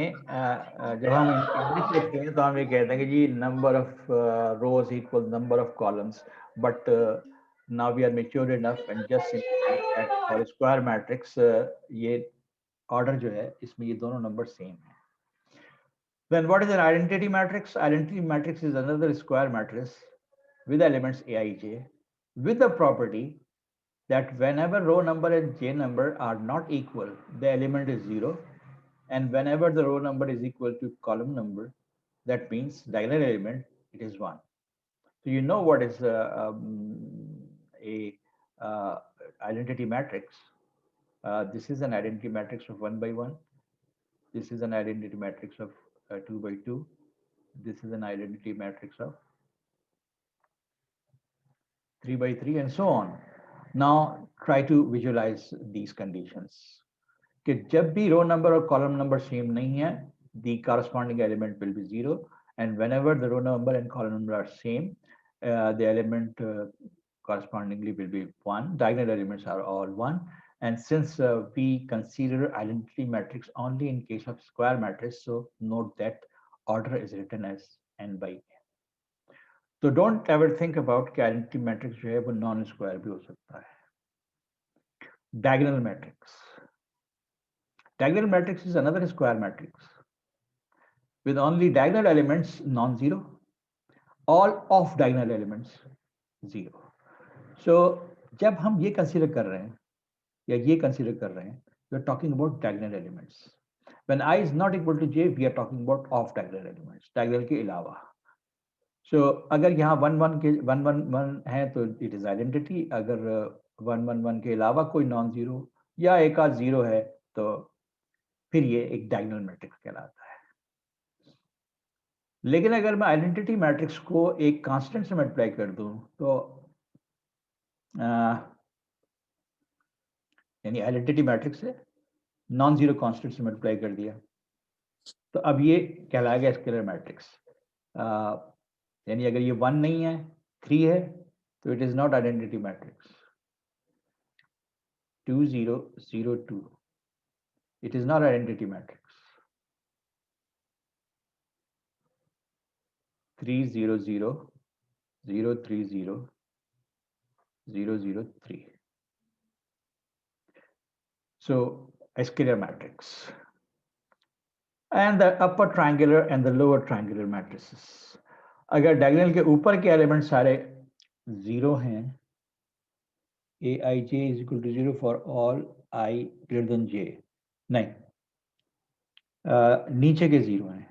जब हम इंग्लिश लिखते हैं तो हम ये कहते हैं कि जी number of rows equal number of columns, but now we are mature enough and just simply that for a square matrix ये ऑर्डर जो है इसमें ये दोनों नंबर सेम है. Then what is an identity matrix? Identity matrix is another square matrix with elements aij with the property that whenever row number and j number are not equal, the element is 0, and whenever the row number is equal to column number, that means diagonal element, it is 1. So you know what is a identity matrix. This is an identity matrix of 1 by 1. This is an identity matrix of 2 by 2. This is an identity matrix of 3 by 3, and so on. Now try to visualize these conditions. कि जब भी row number और column number same नहीं है, the corresponding element will be 0, and whenever the row number and column number are same, the element correspondingly will be 1. Diagonal elements are all 1. And since we consider identity matrix only in case of square matrix, so note that order is written as n by n. So don't ever think about कि identity matrix जो है वो non square भी हो सकता है. Diagonal matrix. Diagonal matrix is another square matrix with only diagonal elements non-zero, all off diagonal elements 0. So जब हम ये consider कर रहे हैं या ये consider कर रहे हैं, we are talking about diagonal elements. When I is not equal to j, we are talking about off diagonal elements, diagonal के अलावा. So अगर यहाँ 1 1 के 1 1 1 है तो it is identity. अगर 1 1 1 के अलावा कोई non-zero या एक आध 0 है तो फिर ये एक डायगोनल मैट्रिक्स कहलाता है. लेकिन अगर मैं आइडेंटिटी मैट्रिक्स को एक कांस्टेंट से मल्टीप्लाई कर दूं तो यानी आइडेंटिटी मैट्रिक्स से नॉन जीरो कांस्टेंट से मल्टीप्लाई कर दिया तो अब ये कहलाएगा स्केलर मैट्रिक्स. यानी अगर ये 1 नहीं है 3 है तो it is not identity matrix. 2 0 0 2, it is not identity matrix. 3 0 0 0 3 0 0 0 3. So a scalar matrix. And the upper triangular and the lower triangular matrices. अगर diagonal के ऊपर के एलिमेंट सारे 0 हैं, aij is equal to 0 for all I greater than j. नहीं, नीचे के 0 हैं.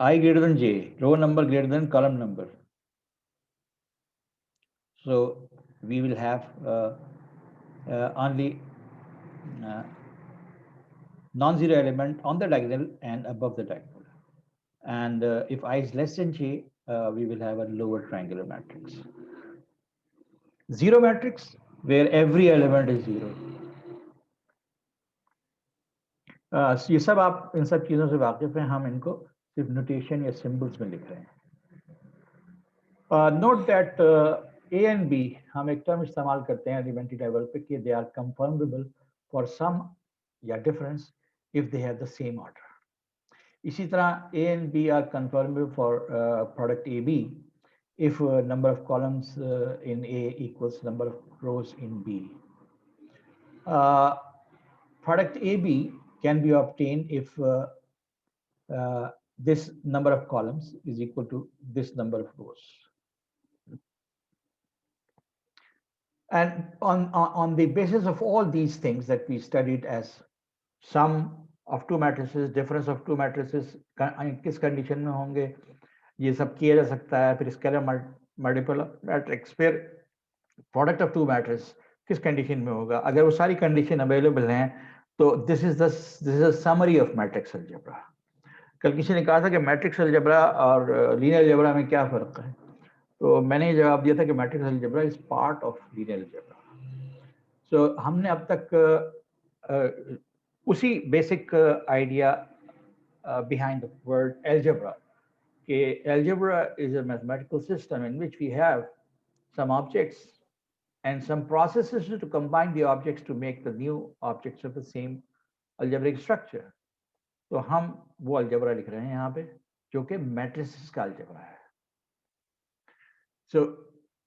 I greater than j, row number greater than column number. So we will have only non-zero element on the diagonal and above the diagonal. And if I is less than j, we will have a lower triangular matrix. Zero matrix, where every element is 0. ये सब आप इन सब चीज़ों से वाकिफ हैं, हम इनको सिर्फ नोटेशन या सिंबल्स में लिख रहे हैं। Note that A and B हम एक टर्म इस्तेमाल करते हैं एलिमेंट्री लेवल पे कि they are conformable for sum या difference if they have the same order. इसी तरह A and B are conformable for product A B if number of columns in A equals number of rows in B. Product AB can be obtained if this number of columns is equal to this number of rows. And on the basis of all these things that we studied as sum of two matrices, difference of two matrices, किस condition में होंगे, ये सब किया जा सकता है। फिर स्केलर मल्टीपल मैट्रिक्स, फिर प्रोडक्ट ऑफ टू मैट्रिक्स किस कंडीशन में होगा। अगर वो सारी कंडीशन अवेलेबल हैं तो this is a summary of matrix algebra. कल किसी ने कहा था कि मैट्रिक्स अलजेब्रा और लीनियर अलजेब्रा में क्या फर्क है, तो मैंने ये जवाब दिया था कि matrix algebra is part of linear algebra. So हमने अब तक उसी basic idea behind the word algebra. Algebra is a mathematical system in which we have some objects and some processes to combine the objects to make the new objects of the same algebraic structure. तो हम वो algebra लिख रहे हैं यहाँ पे जो कि matrices का algebra है. So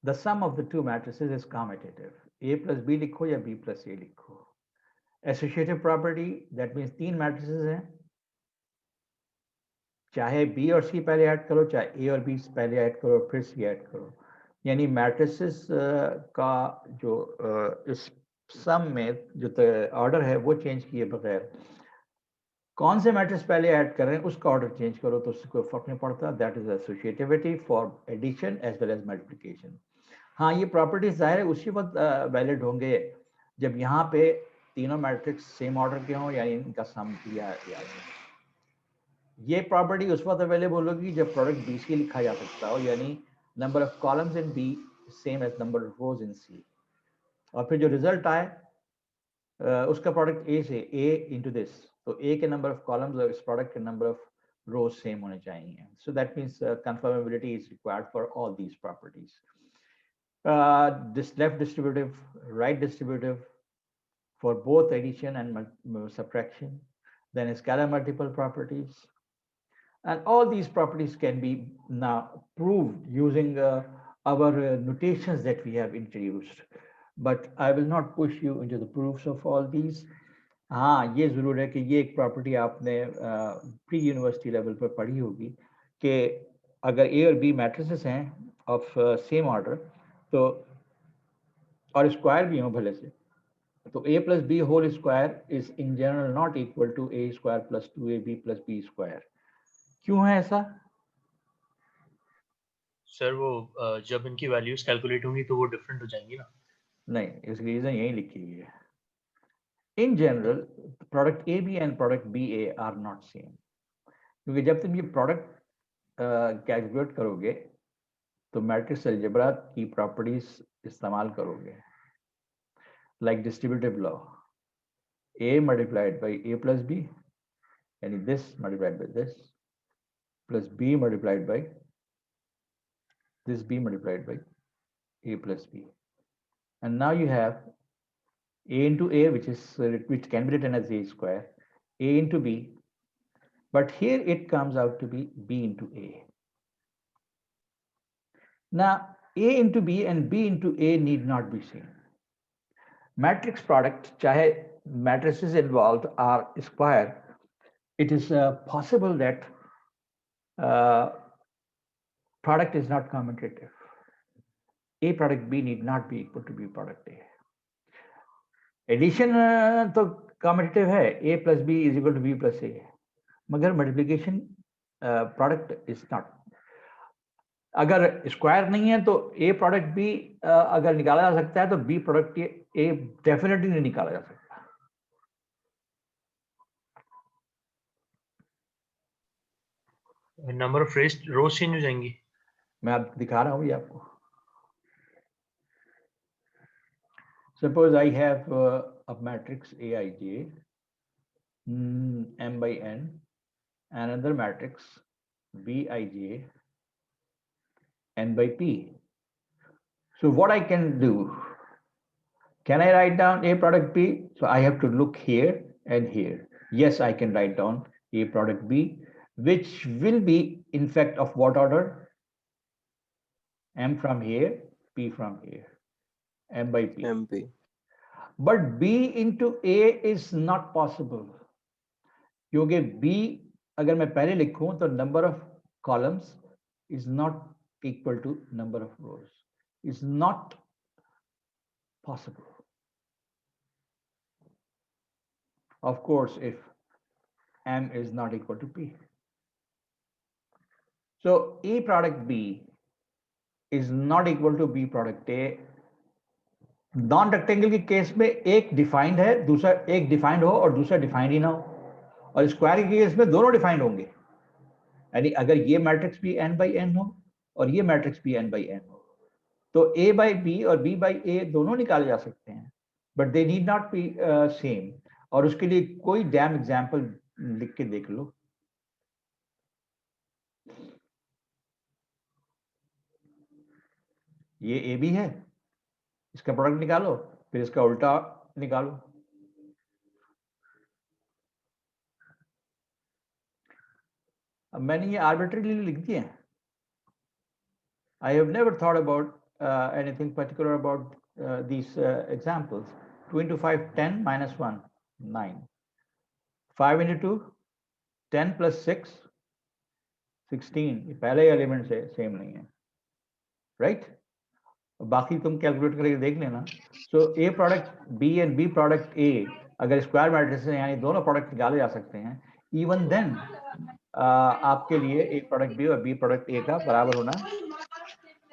the sum of the two matrices is commutative. A plus B लिखो या B plus A लिखो. Associative property, that means तीन matrices हैं, चाहे B और C पहले ऐड करो, चाहे A और B पहले ऐड करो, फिर C ऐड करो, यानी मैट्रिसेस का जो इस सम में जो ऑर्डर है वो चेंज किए बगैर कौन से मैट्रिक्स पहले ऐड कर रहे हैं उसका ऑर्डर चेंज करो तो उससे कोई फर्क नहीं पड़ता। That is associativity for addition as well as multiplication. हाँ, ये प्रॉपर्टीज जाहिर है उसी वक्त वैलिड होंगे जब यहाँ पे तीनों मैट्रिक्स सेम ऑर्डर के हों, यानी इनका सम दिया है। ये प्रॉपर्टी उस वक्त अवेलेबल होगी जब प्रोडक्ट बी सी लिखा जा सकता हो, यानी number of columns in B same as number of rows in C, और फिर जो रिजल्ट आए उसका प्रोडक्ट ए से ए इंटू दिस, तो ए के नंबर ऑफ कॉलम्स और इस प्रोडक्ट के नंबर ऑफ रोज सेम होने चाहिए। So that means conformability is required for all these properties. This left distributive, right distributive for both addition and subtraction, then scalar multiple properties, and all these properties can be now proved using our notations that we have introduced, but I will not push you into the proofs of all these. हाँ, ये जरूर है कि ये एक property आपने pre university level पर पढ़ी होगी कि अगर ए और बी मैट्रिसेस हैं ऑफ सेम ऑर्डर तो और स्क्वायर भी हों भले से, तो a plus b whole square is in general not equal to a square plus 2ab plus b square. क्यों है ऐसा? सर वो जब इनकी वैल्यूज कैलकुलेट होंगी तो वो डिफरेंट हो जाएंगी ना? नहीं, इसकी रीजन यही लिखी हुई है। In general, product AB and product BA are not same. क्योंकि जब तुम ये प्रोडक्ट कैलकुलेट करोगे तो मैट्रिक्स अलजेब्रा की प्रॉपर्टीज इस्तेमाल करोगे, like distributive law, a multiplied by a plus b, and this multiplied by this, plus b multiplied by this b multiplied by a plus b, and now you have a into a, which can be written as a square, a into b, but here it comes out to be b into a. Now a into b and b into a need not be same. Matrix product, chahe matrices involved are square, it is possible that product is not commutative. A product B need not be equal to B product A. Addition तो commutative है, A plus B is equal to B plus A, मगर multiplication product is not. अगर square नहीं है तो ए product B अगर निकाला जा सकता है तो बी प्रोडक्ट ए डेफिनेटली नहीं निकाला जा सकता। नंबर ऑफ रोज चेंज हो जाएंगी। मैं आप दिखा रहा हूँ ये आपको। Suppose I have a matrix AIJ m by n, another matrix Bij n by p. So what I can do, can I write down A product B? So I have to look here and here. Yes, I can write down A product B, which will be in fact of what order? M from here, P from here, M by P. MP. But B into A is not possible. क्योंकि B अगर मैं पहले लिखूं तो number of columns is not equal to number of rows. Is not possible. Of course, if M is not equal to P. So A product B is not equal to B product A. Non rectangle के case में एक defined है, दूसरा एक defined हो और दूसरा defined ही ना हो, और स्क्वायर के केस में दोनों डिफाइंड होंगे. यानी अगर ये मैट्रिक्स भी n बाई n हो और ये मैट्रिक्स भी n बाई n हो, तो a बाई b और b बाई a दोनों निकाले जा सकते हैं, but they need not be same. और उसके लिए कोई डैम एग्जाम्पल लिख के देख लो. ये ए बी है, इसका प्रोडक्ट निकालो, फिर इसका उल्टा निकालो. अब मैंने ये आर्बिट्रीली लिख दिए हैं. I have never thought about anything particular about these examples. 2 into 5, 10 minus 1, 9. 5 into 2, 10 plus 6, 16. ये पहले एलिमेंट से सेम नहीं है, राइट? बाकी तुम कैलकुलेट करके देख लेना. So A product B and B product A अगर स्क्वायर मैट्रिक्स है, यानी दोनों प्रोडक्ट निकाले जा सकते हैं, इवन देन आपके लिए ए प्रोडक्ट बी और बी प्रोडक्ट ए का बराबर होना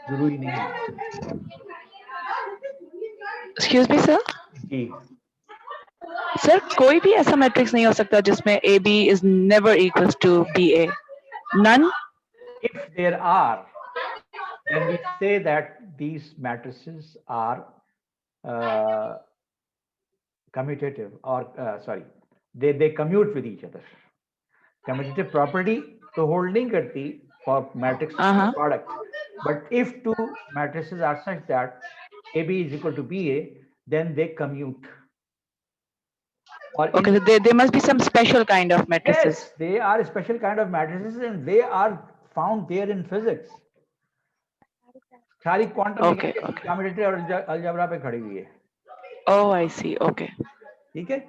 जरूरी नहीं है. Excuse me, sir. जी, Sir, कोई भी ऐसा मैट्रिक्स नहीं हो सकता जिसमें AB is never equals to BA. None. if there are, then we say that these matrices are commutative, or sorry, they commute with each other. Commutative property तो hold नहीं करती for matrix product, but if two matrices are such that AB is equal to BA, then they commute. Or Okay, so there must be some special kind of matrices. yes, they are special kind of matrices and they are found there in physics. सारी quantum Okay, okay. Commutative और algebra पे खड़ी हुई है. Oh, I see. Okay. ठीक है.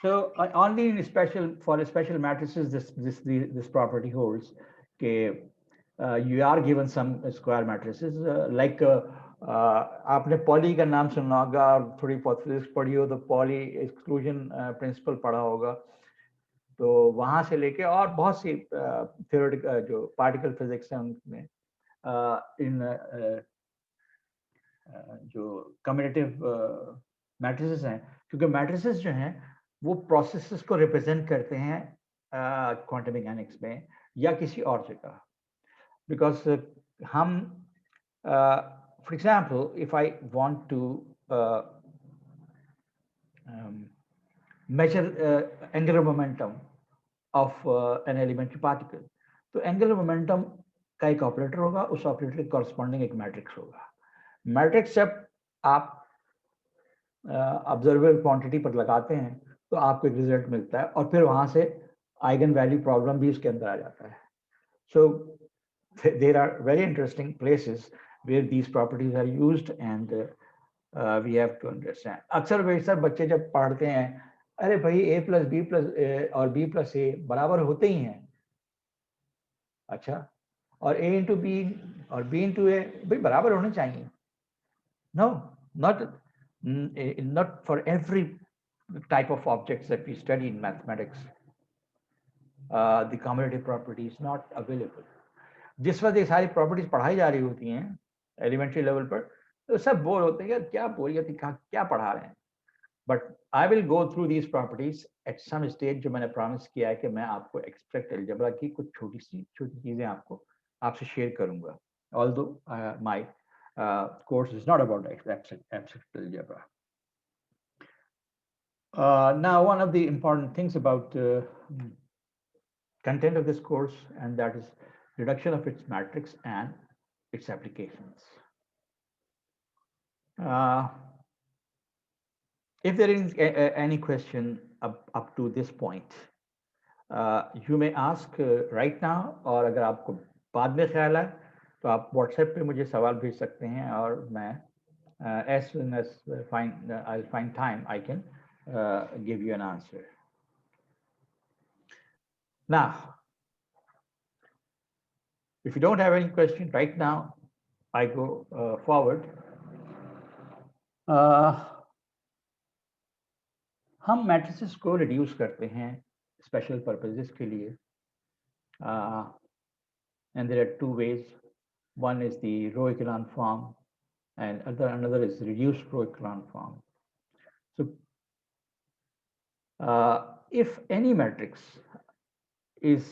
So only in for special matrices this property holds. कि you are given some square matrices like आपने पॉली का नाम सुना होगा और थोड़ी बहुत फिजिक्स पढ़ी हो तो पॉली एक्सक्लूजन प्रिंसिपल पढ़ा होगा. तो वहां से लेके और बहुत सी थ्योरेटिकल जो पार्टिकल फिजिक्स है उनमें इन जो कम्यूटेटिव मैट्रिसेस हैं, क्योंकि मैट्रिसेस जो हैं वो प्रोसेसेस को रिप्रेजेंट करते हैं क्वांटम मैकेनिक्स में या किसी और जगह. बिकॉज हम for example if I want to measure angular momentum of an elementary particle, तो angular momentum का एक ऑपरेटर होगा, उस ऑपरेटर के कॉरस्पॉन्डिंग एक मैट्रिक्स होगा. मैट्रिक्स जब आप ऑब्जर्वेबल क्वांटिटी पर लगाते हैं तो आपको एक रिजल्ट मिलता है और फिर वहां से आइगन वैल्यू प्रॉब्लम भी उसके अंदर आ जाता है. So there are very interesting places where these properties are used and we have to understand. अक्सर बेशतर बच्चे जब पढ़ते हैं, अरे भाई ए प्लस बी प्लस और बी प्लस ए बराबर होते ही हैं. अच्छा, और ए इंटू बी और बी इंटू ए भाई बराबर होने चाहिए. No, not for every type of objects that we study in mathematics. The commutative property is not available. जिस वक्त ये सारी प्रॉपर्टीज पढ़ाई जा रही होती हैं एलिमेंट्री लेवल पर, तो सब बोर होते हैं, क्या बोरियत, क्या पढ़ा रहे हैं. But I will go through these properties at some stage. जो मैंने प्रॉमिस किया है कि मैं आपको एब्स्ट्रैक्ट अलजेब्रा की कुछ छोटी चीजें आपसे शेयर करूंगा. Although my course is not about abstract algebra. Now, one of the important things about content of this course, and that is reduction of its matrix and its applications. If there is any question up to this point, you may ask right now, और अगर आपको बाद में ख्याल है तो आप WhatsApp पे मुझे सवाल भेज सकते हैं और मैं as soon as I'll find time, I can give you an answer. Now, if you don't have any question right now, I go forward. हम matrices को reduce करते हैं special purposes के लिए, and there are two ways. One is the row echelon form, and another is reduced row echelon form. So, if any matrix is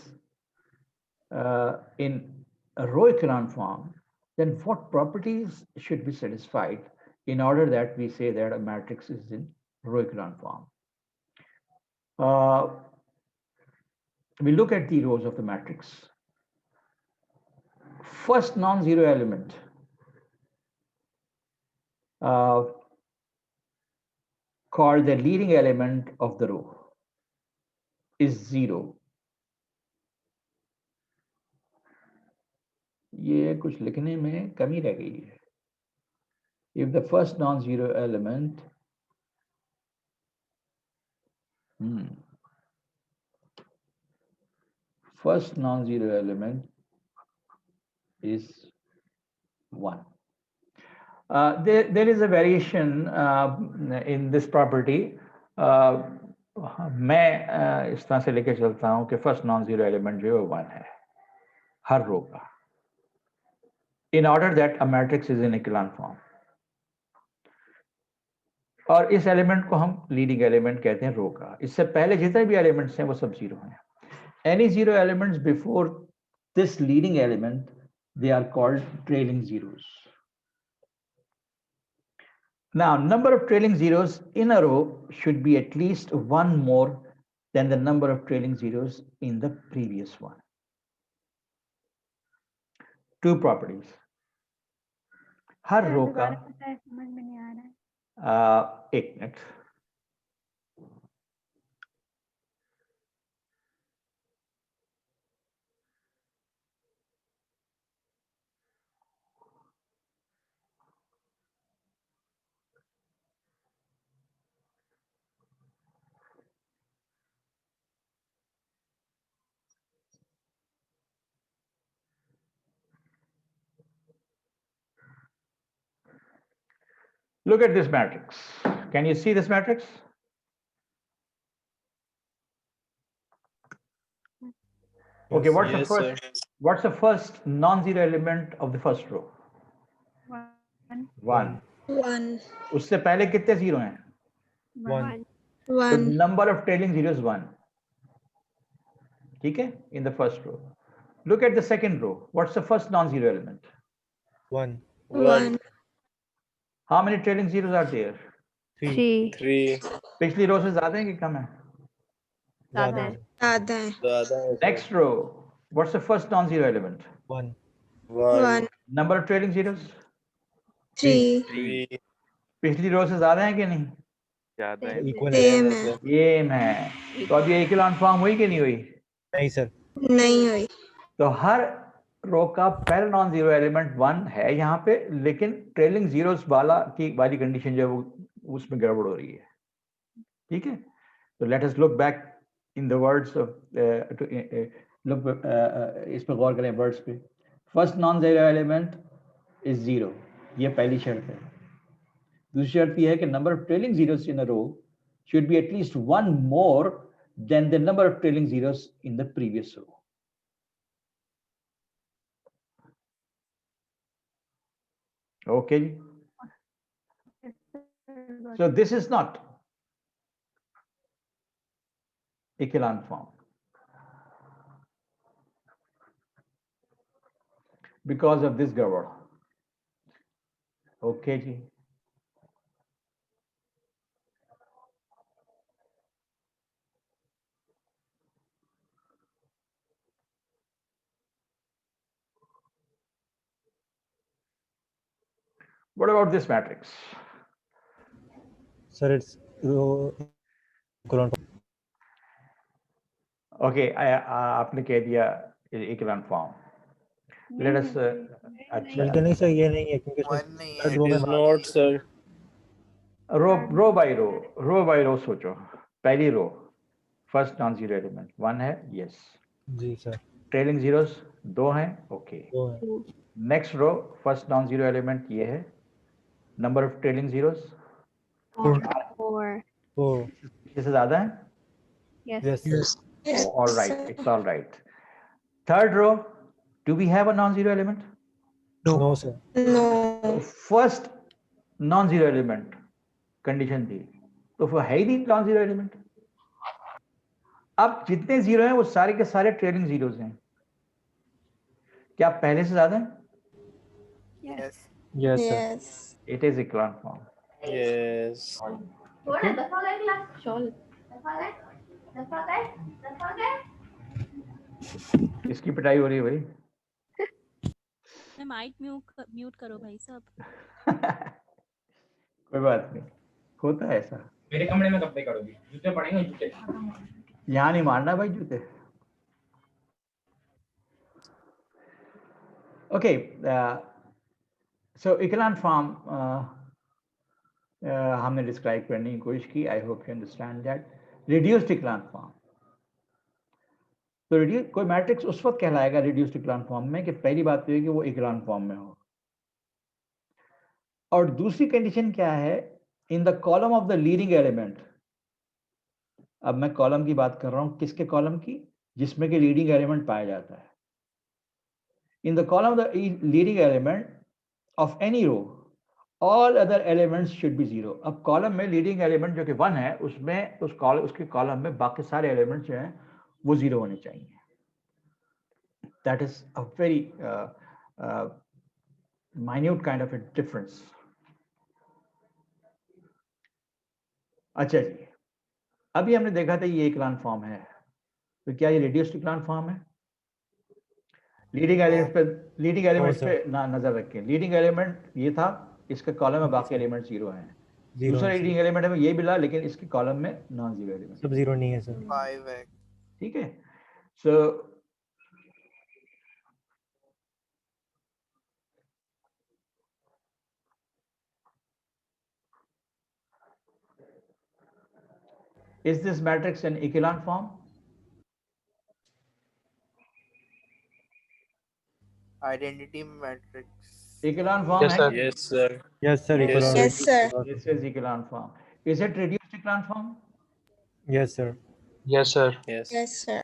in a row echelon form, then what properties should be satisfied in order that we say that a matrix is in row echelon form? We look at the rows of the matrix. First non-zero element called the leading element of the row is 0. ये कुछ लिखने में कमी रह गई है. If the first non-zero element first non-zero element is 1. There is a variation in this property. मैं इस तरह से लेके चलता हूँ कि first non-zero element जो है 1 है हर रो का, in order that a matrix is in echelon form. और इस एलिमेंट को हम लीडिंग एलिमेंट कहते हैं रो का. इससे पहले जितने भी एलिमेंट्स हैं वो सब जीरो हैं. Any zero elements before this leading element, they are called trailing zeros. Now, number of trailing zeros in a row should be at least one more than the number of trailing zeros in the previous one. Two properties. हर रो का समझ में नहीं आ रहा है. एक minute. Look at this matrix. Can you see this matrix? Okay, what's the first non-zero element of the first row? 1. 1. उससे पहले कितने जीरो हैं? 1. So 1. number of trailing zeros 1. ठीक है? In the first row. Look at the second row. What's the first non-zero element? 1. 1. How many trailing zeros are there? 3. 3. पिछली रो से ज्यादा है कि कम है? ज़्यादा है. ज़्यादा है. Next row. What's the first non-zero element? 1. 1. Number of trailing zeros? 3. 3. पिछली रो से ज्यादा है कि नहीं? ज्यादा है. इक्वल सेम है. सेम है. तो अब ये echelon form हुई कि नहीं हुई? नहीं सर. नहीं हुई. तो हर रो का पहला नॉन जीरो एलिमेंट 1 है यहाँ पे, लेकिन ट्रेलिंग जीरोस वाली कंडीशन जो है वो उसमें गड़बड़ हो रही है. ठीक है? तो let us look back in the words of look इस पे गौर करें वर्ड्स पे. First non zero element is 0. ये पहली शर्त है. दूसरी शर्त ये है कि number of trailing zeros in a row should be at least 1 more than the number of trailing zeros in the previous row. Okay. So this is not echelon form because of this gabbar. Okay, ji. What about this matrix? Sir, it's row echelon. Okay, आपने कह दिया echelon form. Let us अच्छा बल्कि नहीं sir, ये नहीं है क्योंकि One नहीं है. third row It में is not, sir. Row by row सोचो. पहली row first non zero element 1 है. यस. जी सर. ट्रेलिंग जीरोस 2 हैं. ओके. वो है. Next row first non zero element ये है. Number of trailing zeros 4. इससे ज्यादा है. Yes sir. Yes, All right, sir. it's all right. Third row, do we have a non-zero element? No sir. No. First non-zero element condition थी, तो वो है ही नहीं non-zero element. अब जितने जीरो हैं वो सारे के सारे ट्रेलिंग जीरोस हैं. क्या पहले से ज्यादा है? Yes. Yes sir. Yes. It is echelon form. Yes. Okay? इसकी पिटाई हो रही है भाई. मैं माइक म्यूट करो भाई साहब. कोई बात नहीं, होता है ऐसा. मेरे कमरे में कब तक करोगी? जूते पड़ेंगे जूते. यहाँ नहीं मारना भाई जूते. Okay, so echelon form हमने डिस्क्राइब करने की कोशिश की. I hope you understand that. Reduced echelon form. तो कोई मैट्रिक्स उस वक्त कहलाएगा रिड्यूस्ड echelon form में कि पहली बात तो है कि वो echelon form में हो. और दूसरी कंडीशन क्या है? In the column of the leading element. अब मैं कॉलम की बात कर रहा हूं. किसके कॉलम की? जिसमें कि लीडिंग एलिमेंट पाया जाता है. In the column of the leading element of any row all other elements should be zero. अब कॉलम में लीडिंग एलिमेंट जो कि 1 है, उसमें उसके कॉलम में बाकी सारे एलिमेंट्स जो हैं वो जीरो होने चाहिए. That is a very minute kind of A difference. अच्छा जी, अभी हमने देखा था ये echelon फॉर्म है. तो क्या ये रिड्यूस्ड echelon फॉर्म है? लीडिंग एलिमेंट पे नजर रखें. लीडिंग एलिमेंट ये था, इसके कॉलम में बाकी एलिमेंट जीरो हैं. दूसरा लीडिंग एलिमेंट है ये मिला, लेकिन इसके कॉलम में नॉन जीरो एलिमेंट. सब जीरो नहीं है सर. 5 है. ठीक है. सो is this matrix an echelon form? Identity matrix. Echelon form Yes, है? sir. Yes, sir. Yes sir. Yes, Echelon. Yes, sir. This is echelon form. Is it reduced echelon form? Yes sir. Yes, sir. Yes. Yes, sir.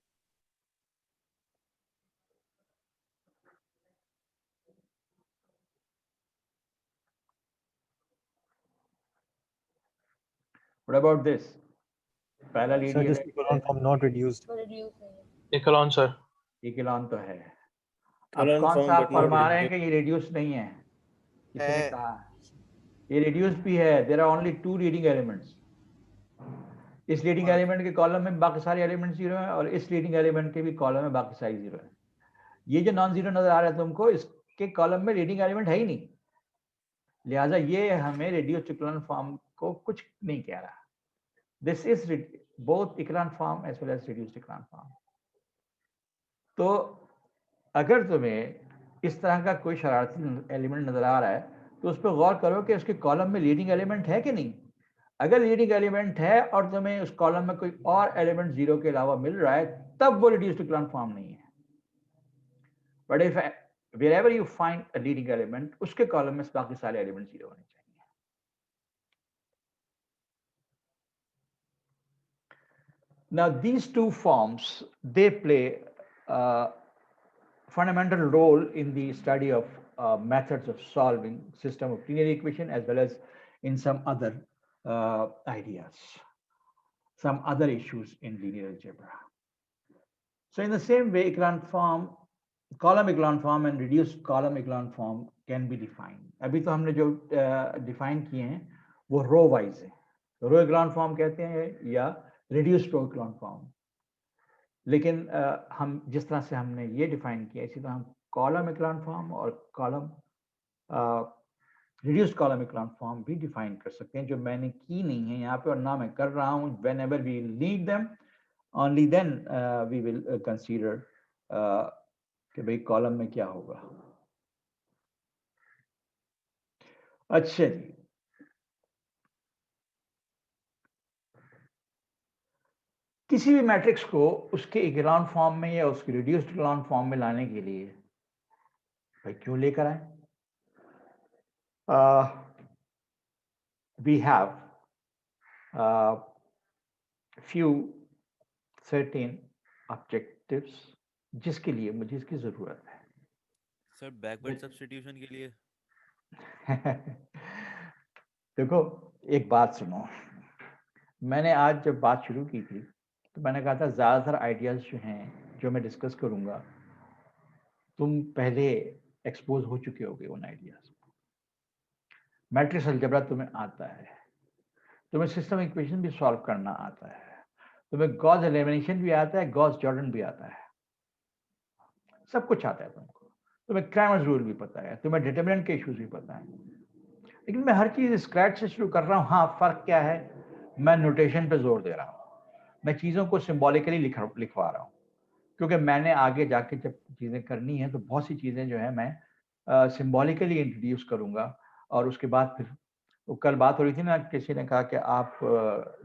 What about this? पहला Sir, leading this echelon form not reduced. Echelon, sir. echelon तो है. अब Echelon कौन form, सा आप but not फरमा रहे हैं reduced. कि ये रिड्यूस नहीं है? किसी ने है. कहा ये रिड्यूस भी है. There are only 2 leading elements. इस लीडिंग एलिमेंट के कॉलम में बाकी सारे एलिमेंट जीरो हैं, और इस लीडिंग एलिमेंट के भी कॉलम में बाकी सारे जीरो हैं. ये जो नॉन जीरो नजर आ रहा है तुमको, इसके कॉलम में लीडिंग एलिमेंट है ही नहीं. लिहाजा ये हमें रिड्यूस्ड echelon फॉर्म को कुछ नहीं कह रहा. This is both echelon form as well as reduced echelon form. तो अगर तुम्हें इस तरह का कोई शरारती एलिमेंट नजर आ रहा है, तो उस पर गौर करो कि उसके कॉलम में लीडिंग एलिमेंट है कि नहीं. अगर लीडिंग एलिमेंट है और तुम्हें उस कॉलम में कोई और एलिमेंट जीरो के अलावा मिल रहा है, तब वो रिड्यूस्ड echelon फॉर्म नहीं है. But if wherever you find a leading element, उसके कॉलम में बाकी सारे एलिमेंट जीरो होने चाहिए. Now these two forms, they play a fundamental role in the study of methods of solving system of linear equation, as well as in some other ideas, some other issues in linear algebra. So in the same way, echelon form, column echelon form and reduced column echelon form can be defined. अभी तो हमने जो define किए हैं वो row wise है. Row echelon form कहते हैं या reduced row echelon form. लेकिन हम जिस तरह से हमने ये define किया, इसी तरह हम column echelon form और column रिड्यूस्ड कॉलम इकोलॉन फॉर्म भी डिफाइन कर सकते हैं, जो मैंने की नहीं है यहाँ पे और ना मैं कर रहा हूँ. whenever we need them, only then we will consider कि भाई कॉलम में क्या होगा. अच्छा जी, किसी भी मैट्रिक्स को उसके इकोलॉन फॉर्म में या उसके रिड्यूस्ड इकोलॉन फॉर्म में लाने के लिए भाई क्यों लेकर आए? We have few certain objectives जिसके लिए मुझे इसकी जरूरत है. सर बैकवर्ड सब्स्टिट्यूशन के लिए देखो एक बात सुनो, मैंने आज जब बात शुरू की थी तो मैंने कहा था ज़्यादातर आइडियाज़ जो हैं जो मैं डिस्कस करूँगा तुम पहले एक्सपोज हो चुके होगे उन आइडियाज़. मैट्रिक्स अलजेब्रा तुम्हें आता है, तुम्हें सिस्टम इक्वेशन भी सॉल्व करना आता है, तुम्हें गॉस एलिमिनेशन भी आता है, गॉस जॉर्डन भी आता है, सब कुछ आता है तुमको. तुम्हें क्रैमर्स रूल भी पता है, तुम्हें डिटरमिनेंट के इश्यूज भी पता है. लेकिन मैं हर चीज़ स्क्रैच से शुरू कर रहा हूँ. हाँ, फर्क क्या है, मैं नोटेशन पे जोर दे रहा हूँ, मैं चीज़ों को सिंबॉलिकली लिखवा रहा हूँ, क्योंकि मैंने आगे जाके जब चीज़ें करनी है तो बहुत सी चीज़ें जो है मैं सिंबॉलिकली इंट्रोड्यूस करूँगा. और उसके बाद फिर वो कल बात हो रही थी ना, किसी ने कहा कि आप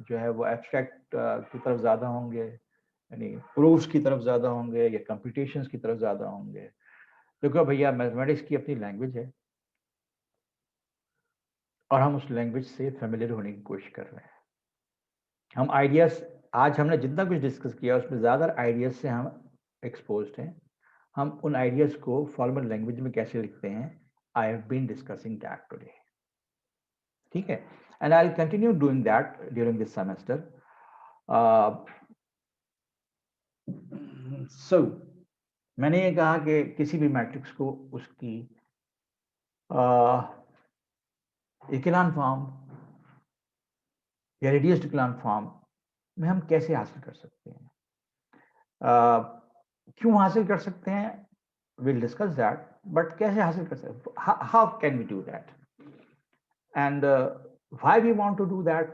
जो है वो एब्स्ट्रैक्ट की तरफ ज़्यादा होंगे, यानी प्रूफ्स की तरफ ज़्यादा होंगे या कंप्यूटेशंस की तरफ ज़्यादा होंगे. देखो भैया, मैथमेटिक्स की अपनी लैंग्वेज है और हम उस लैंग्वेज से फेमिलियर होने की कोशिश कर रहे हैं. हम आइडियाज़, आज हमने जितना कुछ डिस्कस किया उसमें ज़्यादा आइडियाज़ से हम एक्सपोज्ड हैं. हम उन आइडियाज़ को फॉर्मल लैंग्वेज में कैसे लिखते हैं, I have been discussing that today. ठीक है, and I will continue doing that during this semester. So मैंने ये कहा कि किसी भी मैट्रिक्स को उसकी इकोलॉन फॉर्म या रिड्यूस्ड इकोलॉन फॉर्म में हम कैसे हासिल कर सकते हैं, क्यों हासिल कर सकते हैं, we'll discuss that, but कैसे हासिल कर सकते हैं, how can we do that, and why we want to do that.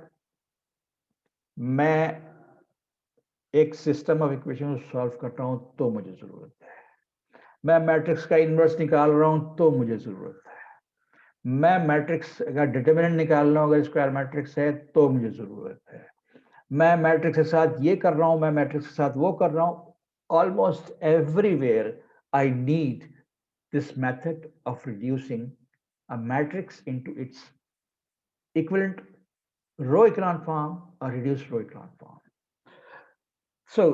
मैं एक सिस्टम ऑफ इक्वेशन सॉल्व करता हूं तो मुझे जरूरत है, मैं मैट्रिक्स का इनवर्स निकाल रहा हूं तो मुझे जरूरत है, मैं मैट्रिक्स का डिटरमिनेंट निकाल रहा हूं अगर स्क्वायर मैट्रिक्स है तो मुझे जरूरत है, मैं मैट्रिक्स के साथ ये कर रहा हूं, मैं मैट्रिक्स के साथ वो कर रहा हूं. Almost everywhere I need this method of reducing a matrix into its equivalent row echelon form or reduced row echelon form. So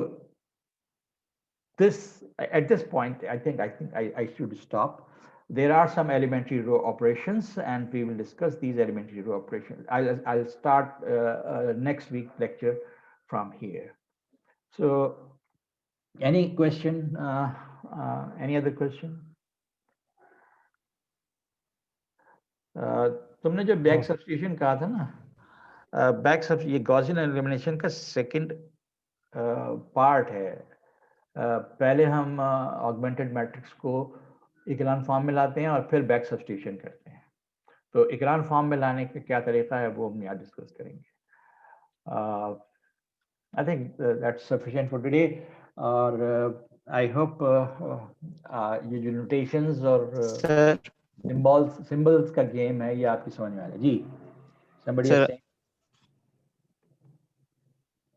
this, at this point, I think I should stop. There are some elementary row operations and we will discuss these elementary row operations. I'll start next week lecture from here. So any question, any other question? तुमने जो back substitution कहा था ना, back सब ये Gaussian elimination का second part है. पहले हम ऑगमेंटेड मैट्रिक्स को इकोलॉन फॉर्म में लाते हैं और फिर बैक सब्स्टिट्यूशन करते हैं. तो इकोलॉन फॉर्म में लाने का क्या तरीका है वो हम यहाँ डिस्कस करेंगे. I think that's sufficient for today. और आई होप ये जो नोटेशंस और सिंबल्स का गेम है ये आपकी समझ में आ जाए. जी, somebody is saying.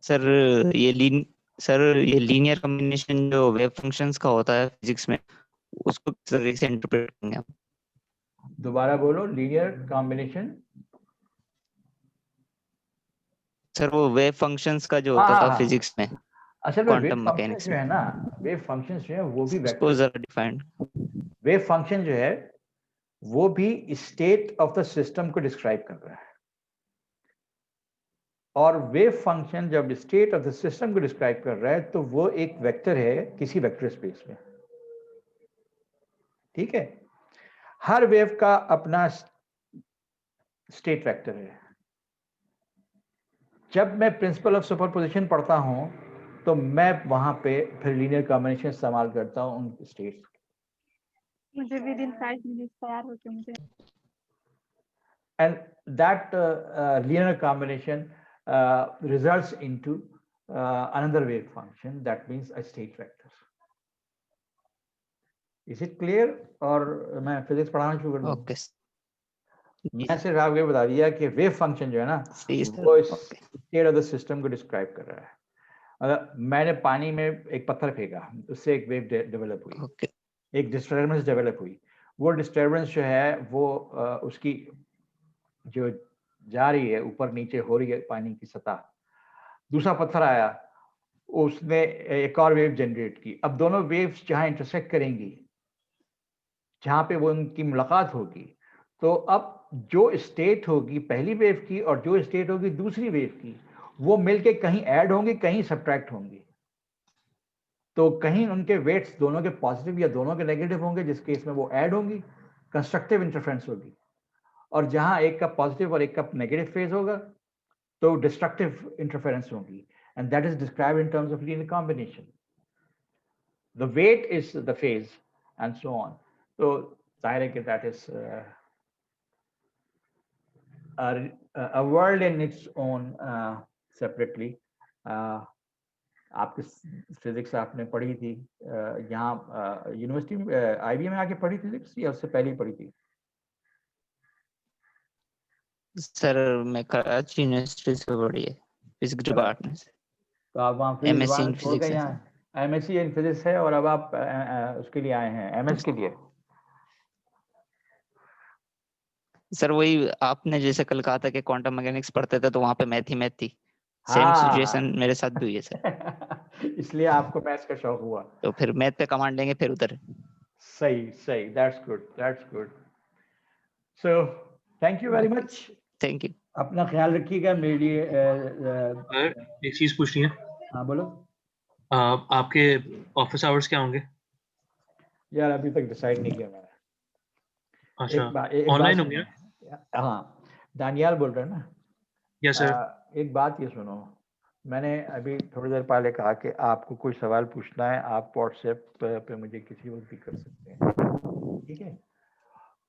सर ये लीनियर कॉम्बिनेशन जो वेव फंक्शंस का होता है फिजिक्स में, उसको किस तरीके से इंटरप्रेट करेंगे आप? दोबारा बोलो. Linear combination. सर वो वेव फंक्शंस का जो होता था फिजिक्स में, असल में क्वांटम मैकेनिक्स जो है ना, वेव फंक्शंस जो है वो भी उसको जरा डिफाइन. वेव फंक्शन जो है वो भी स्टेट ऑफ द सिस्टम को डिस्क्राइब कर रहा है. और वेव फंक्शन जब स्टेट ऑफ द सिस्टम को डिस्क्राइब कर रहा है तो वो एक वेक्टर है किसी वेक्टर स्पेस में. ठीक है, हर वेव का अपना स्टेट वेक्टर है. जब मैं प्रिंसिपल ऑफ सुपरपोजिशन पढ़ता हूं तो मैं वहां पे फिर लीनियर कॉम्बिनेशन इस्तेमाल करता हूं उन स्टेट्स. मुझे विद इन 5 मिनट्स तैयार होके मुझे and that linear combination results into another wave function, that means a state vector. Is it clear? और मैं फिजिक्स पढ़ाना शुरू कर दूं? ओके मैं सिर्फ आपको ये बता दिया कि वेव फंक्शन जो है ना वो इस स्टेट ऑफ द सिस्टम को डिस्क्राइब कर रहा है। अगर मैंने पानी में एक पत्थर फेंका, उससे एक वेव डेवलप हुई, एक डिस्टर्बेंस डेवलप हुई। वो डिस्टर्बेंस जो है वो उसकी जो जा रही है ऊपर नीचे हो रही है पानी की सतह। दूसरा पत्थर आया, उसने एक और वेव जनरेट की। अब दोनों वेव्स जहां इंटरसेक्ट करेंगी, जहां पे वो उनकी मुलाकात होगी, तो अब जो स्टेट होगी पहली वेव की और जो स्टेट होगी दूसरी वेव की, वो मिलके कहीं ऐड होंगी, कहीं सब्ट्रैक्ट होंगी। तो कहीं उनके वेट्स दोनों के पॉजिटिव या दोनों के नेगेटिव होंगे, जिस केस में वो ऐड होंगी, कंस्ट्रक्टिव इंटरफेरेंस होगी। और जहां एक का पॉजिटिव और एक का नेगेटिव फेज होगा, तो डिस्ट्रक्टिव इंटरफेरेंस होगी, and that is described in terms of linear combination. The weight is the phase and so on. तो जाहिर है कि that is a world in its own separately. आपकी फिजिक्स आपने पढ़ी थी यहाँ यूनिवर्सिटी में IBM में आके पढ़ी फिजिक्स, या उससे पहले ही पढ़ी थी? सर मैं कराची यूनिवर्सिटी से पढ़ी है फिजिक्स डिपार्टमेंट से। तो आप वहाँ फिजिक्स MSc इन डिपार्टमेंट छोड़ के फिजिक्स है यहाँ MSc इन फिजिक्स है, और अब आप उसके लिए आए हैं MS के लिए। सर वही आपने जैसे कल कहा था कि क्वांटम मैकेनिक्स पढ़ते थे तो वहाँ पे मैथ ही मैथ थी। सेम सिचुएशन मेरे साथ भी हुई है सर। इसलिए आपको मैथ्स का शौक हुआ। तो फिर मैथ पे कमांड देंगे फिर उधर। सही सही, that's good. So thank you very much. Thank you. अपना ख्याल रखिएगा। मेरे लिए एक चीज पूछनी है। हाँ बोलो। आपके ऑफिस आवर्स क्या होंगे? यार अभी तक डिसाइड नहीं किया मैंने। अच्छा, ऑनलाइन होंगे? हाँ, दानियाल बोल रहे हैं ना? Yes sir. एक बात ये सुनो, मैंने अभी थोड़ी देर पहले कहा कि आपको कोई सवाल पूछना है, आप व्हाट्सएप पे मुझे किसी वक्त भी कर सकते हैं, ठीक है?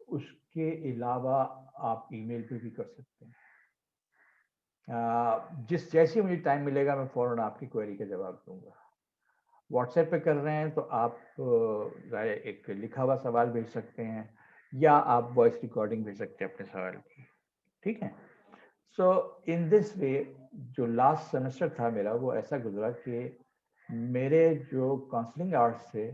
उसके अलावा आप ईमेल पे भी कर सकते हैं। जैसे मुझे टाइम मिलेगा मैं फ़ौरन आपकी क्वेरी का जवाब दूंगा। व्हाट्सएप पे कर रहे हैं तो आप एक लिखा हुआ सवाल भेज सकते हैं, या आप वॉइस रिकॉर्डिंग भेज सकते हैं अपने सवाल की, ठीक है? सो इन दिस वे जो लास्ट सेमेस्टर था मेरा, वो ऐसा गुजरा कि मेरे जो काउंसलिंग आवर्स थे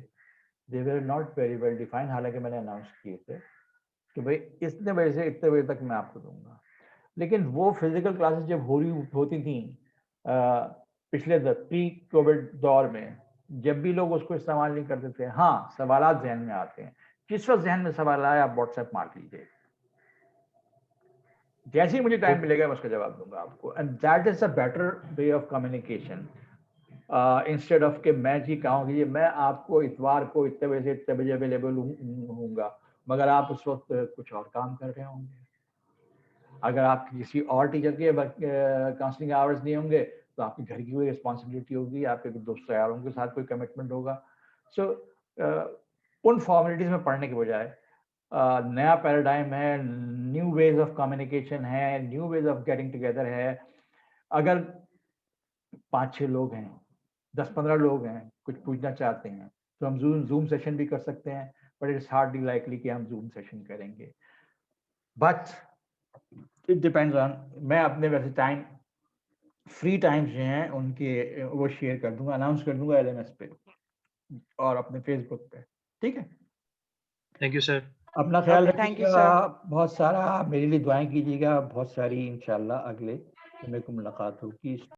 they were not very well defined. हालांकि मैंने अनाउंस किए थे कि भाई इतने बजे से इतने बजे तक मैं आपको दूंगा, लेकिन वो फिजिकल क्लासेस जब होती थी पिछले प्री कोविड दौर में, जब भी लोग उसको इस्तेमाल नहीं करते थे, हाँ सवालात जहन में आते हैं। जिस वक्त जहन में सवाल आए आप व्हाट्सएप मार लीजिए, जैसे ही मुझे टाइम मिलेगा मैं उसका जवाब दूंगा आपको। And that is a better way of communication instead of कि मैं जी कहूँ कि मैं आपको इतवार को इतने बजे से इतने बजे अवेलेबल होऊंगा, मगर आप उस वक्त कुछ और काम कर रहे होंगे। अगर आप किसी और टीचर के काउंसलिंग आवर्स नहीं होंगे तो आपके घर की कोई रिस्पॉन्सिबिलिटी होगी, आपके दोस्त यारों के साथ कोई कमिटमेंट होगा। सो उन फॉर्मेलिटीज में पढ़ने के बजाय नया पैराडाइम है, न्यू वेज ऑफ कम्युनिकेशन है, new ways of getting together है। अगर 5-6 लोग हैं, 10-15 लोग हैं, कुछ पूछना चाहते हैं, तो हम जूम सेशन भी कर सकते हैं, बट इट्स हार्डली लाइकली कि हम जूम सेशन करेंगे। बट इट डिपेंड्स ऑन, मैं अपने वैसे टाइम फ्री टाइम्स जो हैं उनके वो शेयर कर दूंगा, अनाउंस कर दूंगा LMS पे और अपने फेसबुक पे, ठीक है? Thank you sir. अपना ख्याल थैंक यू रखिएगा, सर। बहुत सारा मेरे लिए दुआएं कीजिएगा, बहुत सारी इंशाल्लाह अगले मेरे को मुलाकात होगी।